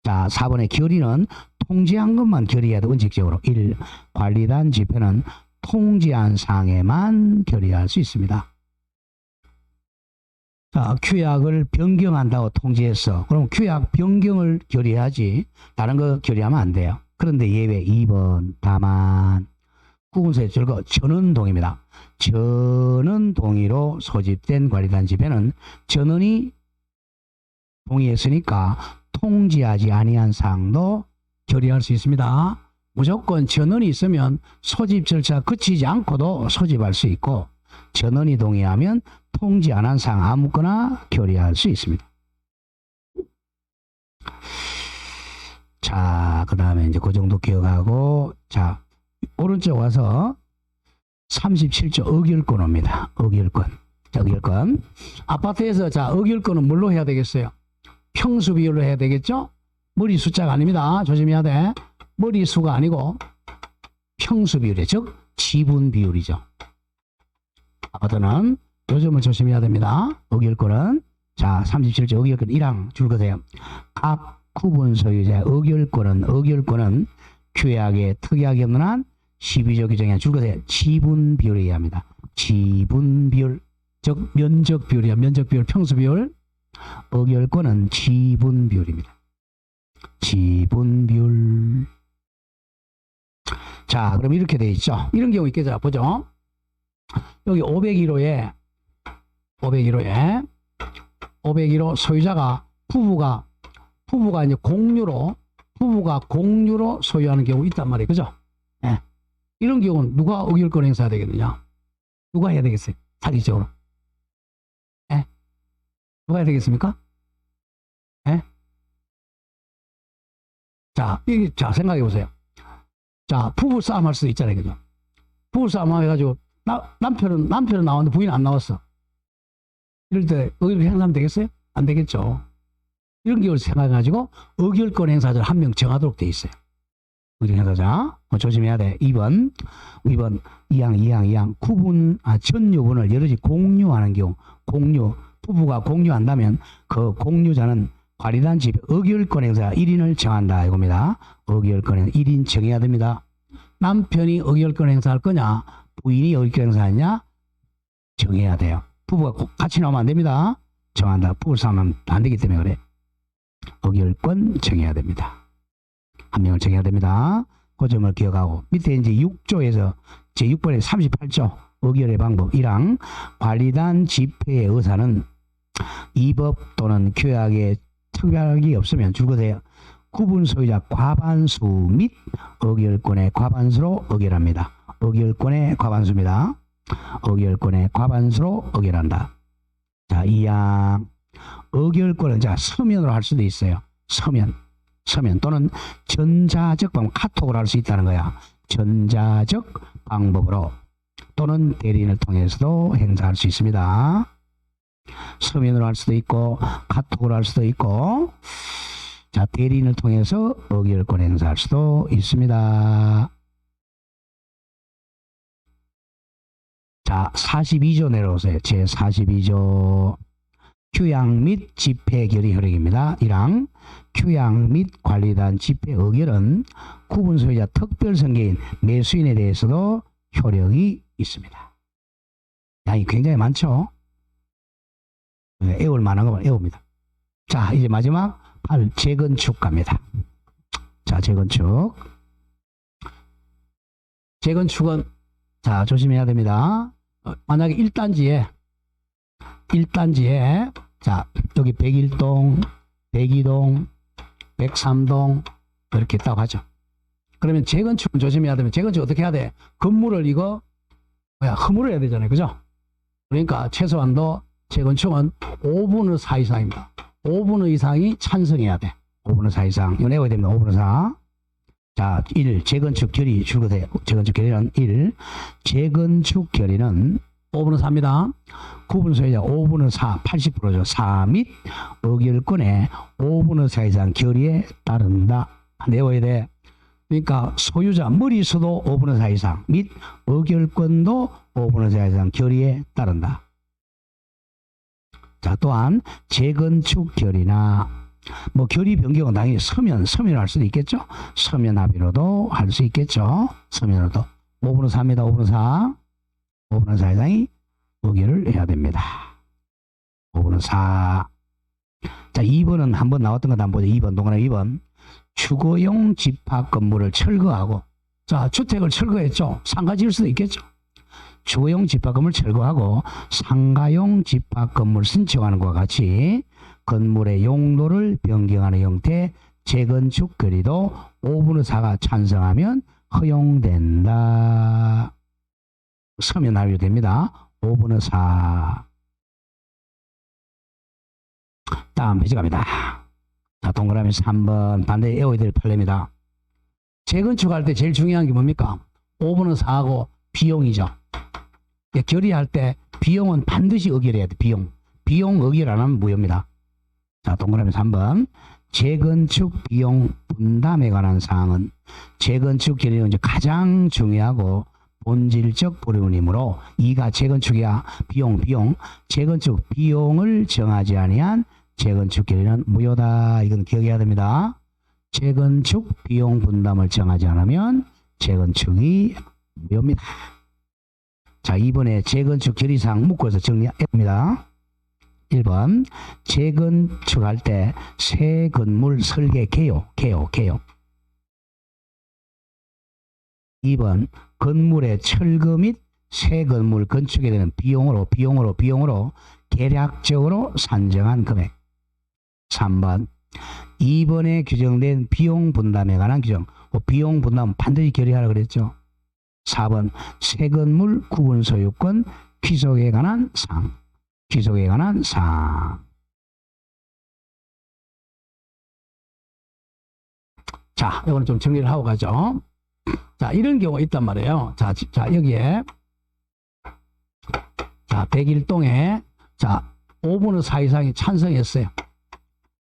자, 4번의 결의는 통지한 것만 결의해야 돼. 원칙적으로 1. 관리단 집회는 통지한 사항에만 결의할 수 있습니다. 자, 규약을 변경한다고 통지했어. 그럼 규약 변경을 결의하지 다른 거 결의하면 안 돼요. 그런데 예외 2번 다만 구분소의 절거 전원 동의입니다. 전원 동의로 소집된 관리단 집회는 전원이 동의했으니까 통지하지 아니한 사항도 결의할 수 있습니다. 무조건 전원이 있으면 소집 절차 거치지 않고도 소집할 수 있고 전원이 동의하면 통지 안 한 사항 아무거나 결의할 수 있습니다. 자, 그 다음에 이제 그 정도 기억하고, 자, 오른쪽 와서 37조 의결권입니다. 의결권. 자, 의결권. 아파트에서 자, 의결권은 뭘로 해야 되겠어요? 평수 비율로 해야 되겠죠? 머리 숫자가 아닙니다. 조심해야 돼. 머리 수가 아니고 평수 비율이에요. 즉, 지분 비율이죠. 아파트는 요 점을 조심해야 됩니다. 의결권은 자, 37조 의결권 1항 줄 거세요. 각 구분 소유자의 의결권은 규약에 특약이 없는 한 12조 규정에 줄 것에 지분 비율에 의합니다. 지분 비율, 즉 면적 비율이야. 면적 비율, 평수 비율. 의결권은 지분 비율입니다. 지분 비율. 자, 그럼 이렇게 돼 있죠. 이런 경우 있겠죠. 보죠. 여기 501호에 501호 소유자가 부부가 이제 공유로 소유하는 경우 있단 말이에요. 그죠? 예. 이런 경우는 누가 의결권 행사해야 되겠느냐? 누가 해야 되겠어요? 사기적으로. 예? 누가 해야 되겠습니까? 예? 자, 생각해 보세요. 자, 부부 싸움 할 수도 있잖아요. 그죠? 부부 싸움 해가지고, 남편은 나왔는데 부인은 안 나왔어. 이럴 때 의결권 행사하면 되겠어요? 안 되겠죠. 이런 경우를 생각해가지고 의결권 행사자를 한 명 정하도록 돼 있어요. 의결권 행사자. 조심해야 돼. 2번 2항 전유분을 여럿이 공유하는 경우, 부부가 공유한다면 그 공유자는 관리단 집 의결권 행사 1인을 정한다 이겁니다. 의결권 행사 1인 정해야 됩니다. 남편이 의결권 행사할 거냐, 부인이 의결권 행사하냐 정해야 돼요. 부부가 같이 나오면 안 됩니다. 정한다. 부부 싸움은 안 되기 때문에 그래. 의결권 정해야 됩니다. 한 명을 정해야 됩니다. 그 점을 기억하고 밑에 이제 6조에서 제6번에 38조 의결의 방법 1항 관리단 집회의 의사는 이 법 또는 규약에 특약이 없으면 줄거세요. 구분 소유자 과반수 및 의결권의 과반수로 의결합니다. 의결권의 과반수입니다. 의결권의 과반수로 의결한다. 자, 2항 의결권은 자 서면으로 할 수도 있어요. 서면 또는 전자적 방법, 카톡으로 할 수 있다는 거야. 전자적 방법으로 또는 대리인을 통해서도 행사할 수 있습니다. 서면으로 할 수도 있고 카톡으로 할 수도 있고 자 대리인을 통해서 의결권 행사할 수도 있습니다. 자 42조 내려오세요. 제 42조 규약 및 집회 결의 효력입니다. 1항 규약 및 관리단 집회 의결은 구분 소유자 특별 선계인 매수인에 대해서도 효력이 있습니다. 양이 굉장히 많죠. 애울 만한 거만 애웁니다. 자 이제 마지막 8 재건축 갑니다. 자 재건축은 자 조심해야 됩니다. 만약에 1단지에 자 여기 101동 102동 103동 이렇게 있다고 하죠. 그러면 재건축은 조심해야 되면 재건축 어떻게 해야 돼? 건물을 이거 허물어야 해야 되잖아요. 그죠? 그러니까 최소한도 재건축은 5분의 4 이상입니다. 5분의 이상이 찬성해야 돼. 5분의 4 이상. 이거 내워야 됩니다. 5분의 4. 자, 1. 재건축 결의 줄거세요. 재건축 결의는 1. 재건축 결의는 5분의 4입니다. 구분 소유자 5분의 4, 80%죠. 4 및 의결권의 5분의 4 이상 결의에 따른다. 내워야 돼. 그러니까 소유자 머리수도 5분의 4 이상 및 의결권도 5분의 4 이상 결의에 따른다. 자, 또한 재건축 결의나 뭐 결의 변경은 당연히 서면을 할 수도 있겠죠. 서면 합의로도 할 수 있겠죠. 서면으로도 5분의 4입니다. 5분의 4. 5분의 4 이상이 의결을 해야 됩니다. 5분의 4. 자, 2번은 한번 나왔던 거 한번 보죠. 2번 동그라미 2번. 주거용 집합 건물을 철거하고 자, 주택을 철거했죠. 상가 지을 수도 있겠죠. 주거용 집합 건물 철거하고 상가용 집합 건물 신청하는 것과 같이 건물의 용도를 변경하는 형태의 재건축 결의도 5분의 4가 찬성하면 허용된다. 서면 완료됩니다. 5분의 4. 다음 페이지 갑니다. 자, 동그라미 3번 반대 외워야 될 판례입니다. 재건축할 때 제일 중요한 게 뭡니까? 5분의 4하고 비용이죠. 결의할 때 비용은 반드시 의결해야 돼. 비용 의결 안 하면 무효입니다. 자, 동그라미 3번 재건축 비용 분담에 관한 사항은 재건축 결의는 이제 가장 중요하고 본질적 부분이므로 이가 재건축이야. 비용 재건축 비용을 정하지 아니한 재건축 결의는 무효다. 이건 기억해야 됩니다. 재건축 비용 분담을 정하지 않으면 재건축이 무효입니다. 자, 이번에 재건축 결의사항 묶어서 정리합니다. 1번 재건축할 때 새 건물 설계 개요. 2번 건물의 철거 및 새 건물 건축에 되는 비용으로 계략적으로 산정한 금액. 3번 2번에 규정된 비용 분담에 관한 규정. 비용 분담 반드시 결의하라 그랬죠. 4번 새 건물 구분 소유권 귀속에 관한 사항. 자, 이거는 좀 정리를 하고 가죠. 자, 이런 경우가 있단 말이에요. 자, 여기에 자, 101동에 자, 5분의 4 이상이 찬성했어요.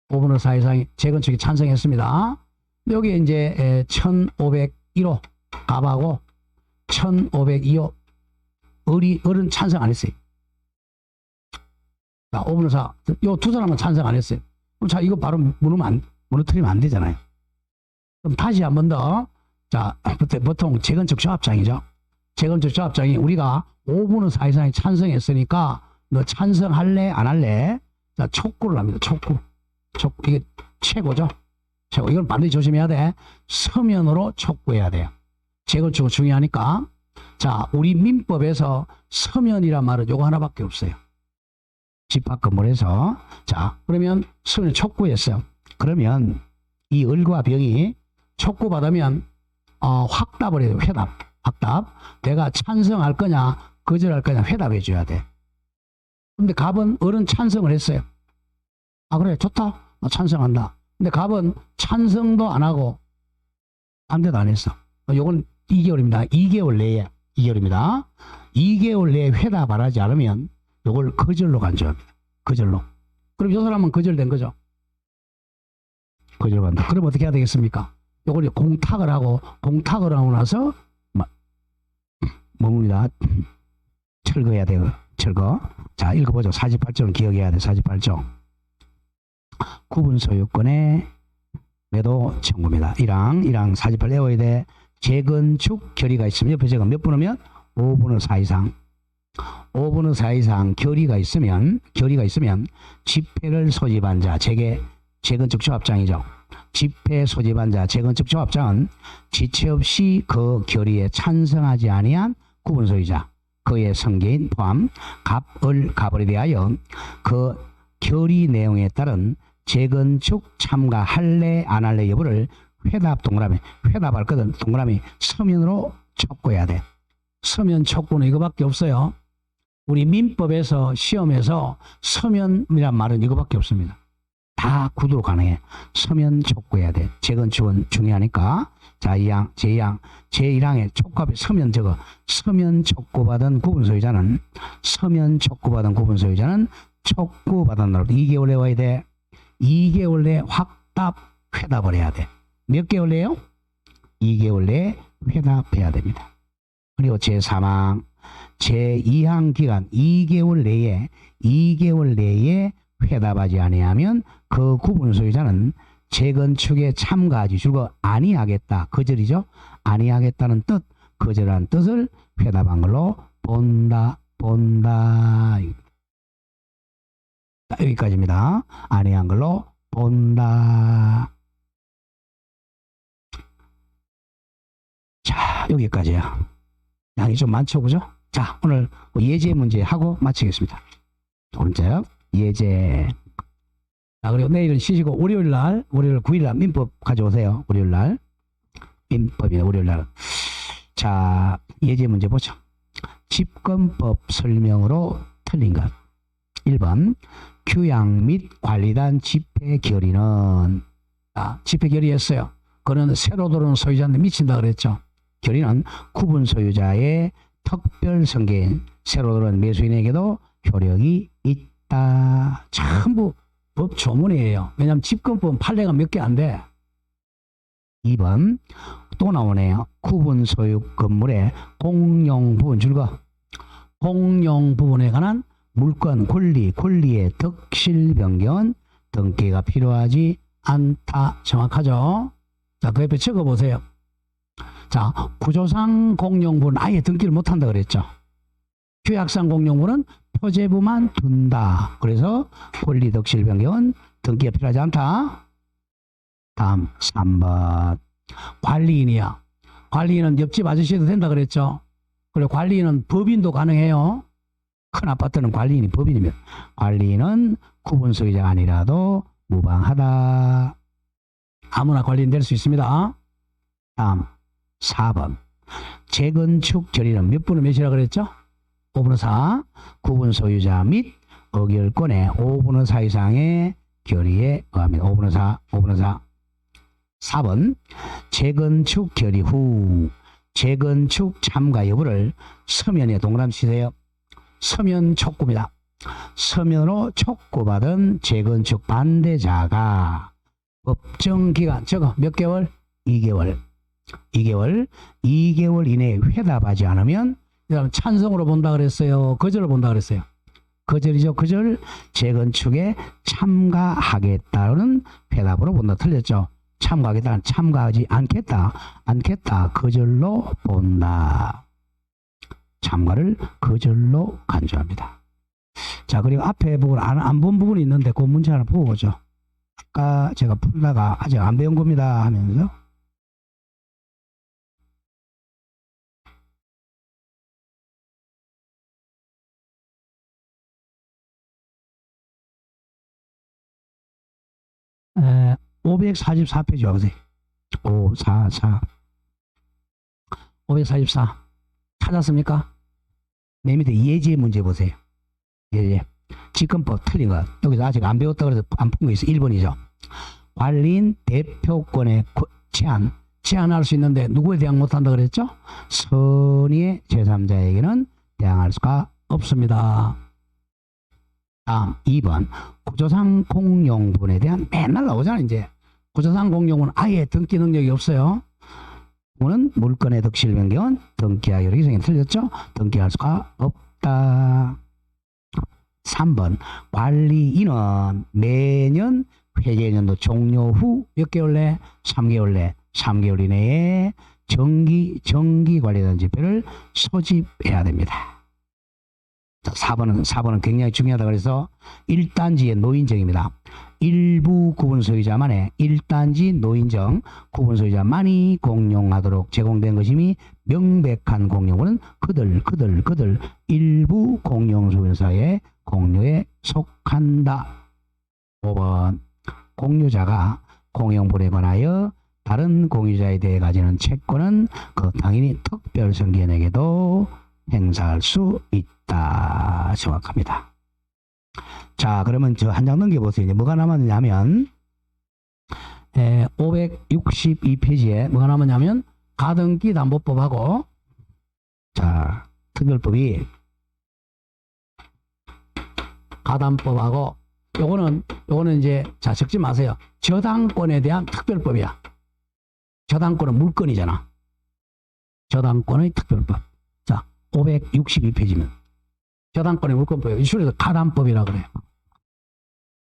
5분의 4 이상이 재건축이 찬성했습니다. 여기에 이제 1501호 갑하고 1502호 을은 찬성 안 했어요. 자, 5분의 4. 요 두 사람은 찬성 안 했어요. 그럼 자, 이거 바로 무너뜨리면 안 되잖아요. 그럼 다시 한 번 더. 자, 보통 재건축 조합장이죠. 재건축 조합장이 우리가 5분의 4 이상이 찬성했으니까 너 찬성할래? 안 할래? 자, 촉구를 합니다. 촉구. 이게 최고죠. 최고. 이건 반드시 조심해야 돼. 서면으로 촉구해야 돼요. 재건축은 중요하니까. 자, 우리 민법에서 서면이란 말은 요거 하나밖에 없어요. 집합 건물에서. 자, 그러면 서면 촉구했어요. 그러면 이 을과 병이 촉구받으면 확답을 해요. 확답. 내가 찬성할 거냐 거절할 거냐 회답해 줘야 돼. 근데 갑은 을은 찬성을 했어요. 아, 그래 좋다. 나 찬성한다. 근데 갑은 찬성도 안 하고 반대도 안 했어. 요건 2개월입니다. 2개월 내에 2개월입니다. 2개월 내에 회답 안 하지 않으면 요걸 거절로 간주합니다. 거절로. 그럼 이 사람은 거절된 거죠. 거절로 간다. 그럼 어떻게 해야 되겠습니까? 요걸 공탁을 하고 나서 뭡니다. 철거해야 돼요. 철거. 자, 읽어보죠. 48조는 기억해야 돼. 48조. 구분 소유권의 매도 청구입니다. 1항 48 외워야 돼. 재건축 결의가 있으면 옆에 제가 몇 분이면 5분의 4 이상. 5분의 4 이상 결의가 있으면 집회를 소집한 자, 재건축 조합장이죠. 집회 소집한 자, 재건축 조합장은 지체 없이 그 결의에 찬성하지 아니한 구분 소유자, 그의 성계인 포함 갑을에 대하여 그 결의 내용에 따른 재건축 참가할래 안 할래 여부를 회답할 거든 동그라미 서면으로 촉구해야 돼. 서면 촉구는 이거밖에 없어요. 우리 민법에서 시험에서 서면이란 말은 이거밖에 없습니다. 다 구두로 가능해. 서면 촉구해야 돼. 재건축은 중요하니까. 자, 제1항에 촉구합에 서면 서면 촉구받은 구분 소유자는 촉구받은 날로 2개월 내에 와야 돼. 2개월 내에 회답을 해야 돼. 몇 개월 내요? 2개월 내에 회답해야 됩니다. 그리고 제3항, 제2항 기간 2개월 내에 회답하지 아니하면 그 구분 소유자는 재건축에 참가하지 아니하겠다. 거절이죠. 아니하겠다는 뜻, 거절한 뜻을 회답한 걸로 본다. 여기까지입니다. 아니한 걸로 본다. 자, 여기까지야. 양이 좀 많죠, 그죠? 자, 오늘 예제 문제 하고 마치겠습니다. 오른쪽 예제. 자, 그리고 내일은 쉬시고 월요일 9일 날 민법 가져오세요. 월요일 날. 민법이에요, 월요일 날. 자, 예제 문제 보죠. 집권법 설명으로 틀린 것. 1번, 규양 및 관리단 집회 결의는, 집회 결의했어요. 그는 새로 들어온 소유자한테 미친다 그랬죠. 결의는 구분 소유자의 특별 승계인 새로 들어온 매수인에게도 효력이 있다. 전부 법 조문이에요. 왜냐하면 집권법은 판례가 몇 개 안 돼. 2번 또 나오네요. 구분 소유 건물의 공용 부분 줄거. 공용 부분에 관한 물권, 권리의 득실 변경은 등기가 필요하지 않다. 정확하죠? 자, 그 옆에 적어보세요. 자, 구조상 공용부는 아예 등기를 못한다 그랬죠. 규약상 공용부는 표제부만 둔다. 그래서 권리 득실 변경은 등기가 필요하지 않다. 다음 3번 관리인이야. 관리인은 옆집 아저씨도 된다 그랬죠. 그리고 관리인은 법인도 가능해요. 큰 아파트는 관리인이 법인이면 관리인은 구분 소유자가 아니라도 무방하다. 아무나 관리인 될 수 있습니다. 다음 4번 재건축 결의는 몇 분의 몇이라 그랬죠? 5분의 4. 구분 소유자 및 의결권의 5분의 4 이상의 결의에 의합니다. 5분의 4, 5분의 4. 4번 재건축 결의 후 재건축 참가 여부를 서면에 동그라미 치세요. 서면 촉구입니다. 서면으로 촉구받은 재건축 반대자가 법정 기간 적어 몇 개월? 2개월. 2개월 이내에 회답하지 않으면 이 사람 찬성으로 본다 그랬어요? 거절을 본다 그랬어요? 거절이죠. 거절. 재건축에 참가하겠다는 회답으로 본다. 틀렸죠? 참가하겠다는 참가하지 않겠다. 거절로 본다. 참가를 거절로 간주합니다. 자, 그리고 앞에 부분 안 본 부분이 있는데 그 문제 하나 보고 보죠. 아까 제가 풀다가 아직 안 배운 겁니다 하면서 에, 544페이지 와보세요. 544 찾았습니까? 맨 밑에 예제 문제 보세요. 예제. 집권법 틀린 거. 여기서 아직 안 배웠다 그래서 안 푼 거 있어. 1번이죠. 관리인 대표권의 제한할 수 있는데 누구에 대항 못한다 그랬죠? 선의의 제3자에게는 대항할 수가 없습니다. 다음 2번 구조상 공용분에 대한 맨날 나오잖아. 이제 구조상 공용은 아예 등기 능력이 없어요. 는 물건의 득실 변경은 등기와 효력이 생긴 틀렸죠? 등기할 수가 없다. 3번 관리인은 매년 회계연도 종료 후 몇 개월 내? 3개월 내. 3개월 이내에 정기 관리단 지표를 소집해야 됩니다. 자, 4번은 굉장히 중요하다 그래서 1단지의 노인정입니다. 일부 구분 소유자만의 1단지 노인정 구분 소유자만이 공용하도록 제공된 것임이 명백한 공용은 그들 일부 공용 소유자의 공유에 속한다. 5번 공유자가 공용분에 관하여 다른 공유자에 대해 가지는 채권은 그 당연히 특별승계인에게도 행사할 수 있다. 정확합니다. 자, 그러면 저 한 장 넘겨보세요. 이제 뭐가 남았냐면 562페이지에 뭐가 남았냐면 가등기 담보법하고 자 특별법이 가담법하고 요거는 이제 자 적지 마세요. 저당권에 대한 특별법이야. 저당권은 물건이잖아. 저당권의 특별법. 자 562페이지면 저당권의 물건법 이 줄에서 가담법이라고 그래요.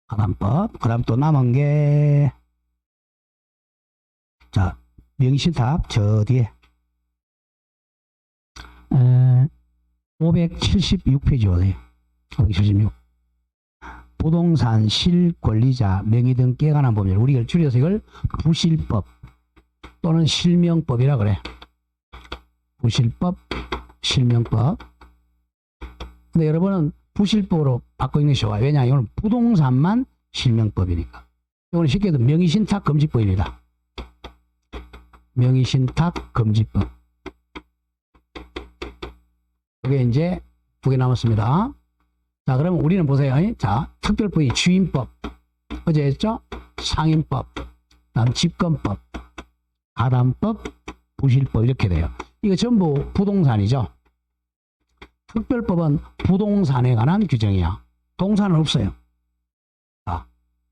가담법. 그 다음 또 남은 게 자 명신탑 저 뒤에 576페이지 오세요. 576 부동산 실권리자 명의 등기에 관한 법률 우리가 줄여서 이걸 부실법 또는 실명법이라 그래. 부실법, 실명법. 근데 여러분은 부실법으로 바꿔 읽는 게 좋아요. 왜냐하면 이건 부동산만 실명법이니까. 이거는 쉽게 해서 명의신탁금지법입니다. 명의신탁금지법. 이게 이제 2개 남았습니다. 자, 그러면 우리는 보세요. 자, 특별부의 주임법. 어제 했죠? 상임법, 다음 집권법, 가담법, 부실법 이렇게 돼요. 이거 전부 부동산이죠. 특별법은 부동산에 관한 규정이야. 동산은 없어요.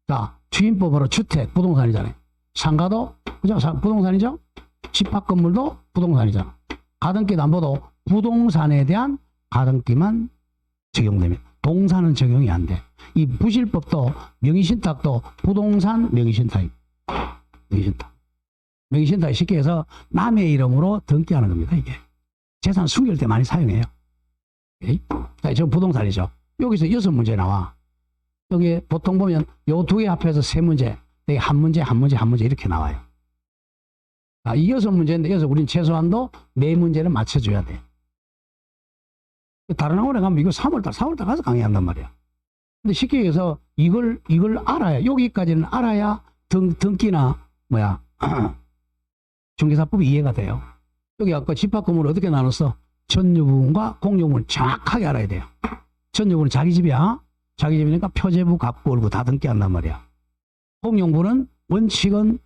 자, 주임법으로 주택, 부동산이잖아요. 상가도, 그죠? 부동산이죠? 집합 건물도 부동산이잖아. 가등기 담보도 부동산에 대한 가등기만 적용됩니다. 동산은 적용이 안 돼. 이 부실법도 명의신탁도 부동산 명의신탁입니다. 명의신탁. 명의신탁이 쉽게 해서 남의 이름으로 등기하는 겁니다. 이게 재산 숨길 때 많이 사용해요. 오케이? 자, 저 부동산이죠. 여기서 6문제 나와. 여기 보통 보면 요 2개 합해서 3문제, 여기 한 문제 이렇게 나와요. 자, 이 6문제인데 여기서 우린 최소한도 4문제는 맞춰줘야 돼. 다른 학원에 가면 이거 4월달 가서 강의한단 말이야. 근데 쉽게 얘기해서 이걸 알아야, 여기까지는 알아야 등기나 중개사법이 이해가 돼요. 여기 아까 집합건물을 어떻게 나눴어? 전유부분과 공유부분을 정확하게 알아야 돼요. 전유부분은 자기 집이야. 자기 집이니까 표제부, 갑구, 얼구 다 등기한단 말이야. 공유부는 원칙은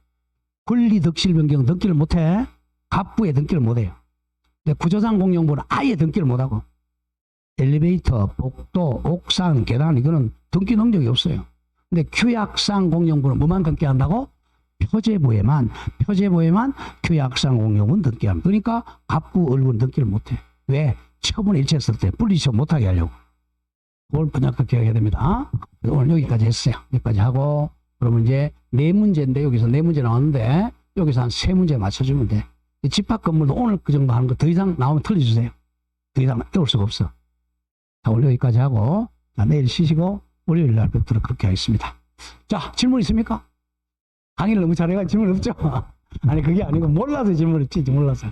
권리 득실 변경 등기를 못해. 갑부에 등기를 못해요. 근데 구조상 공유부는 아예 등기를 못하고. 엘리베이터, 복도, 옥상, 계단 이거는 등기 능력이 없어요. 근데 규약상 공용부는 뭐만 등기한다고? 표제부에만 규약상 공용부는 등기합니다. 그러니까 갑부, 얼굴은 등기를 못해. 왜? 처분 일체했을 때 분리처분 못하게 하려고. 그걸 분약하게 기억해야 됩니다. 오늘 여기까지 했어요. 여기까지 하고 그러면 이제 4문제인데 여기서 4문제 나왔는데 여기서 한 3문제 맞춰주면 돼. 집합 건물도 오늘 그 정도 하는 거 더 이상 나오면 틀려주세요. 더 이상 어려울 수가 없어. 자, 오늘 여기까지 하고, 자, 내일 쉬시고, 월요일 날 뵙도록 그렇게 하겠습니다. 자, 질문 있습니까? 강의를 너무 잘해가지고 질문 없죠? 아니, 그게 아니고, 몰라서 질문 없지, 몰라서.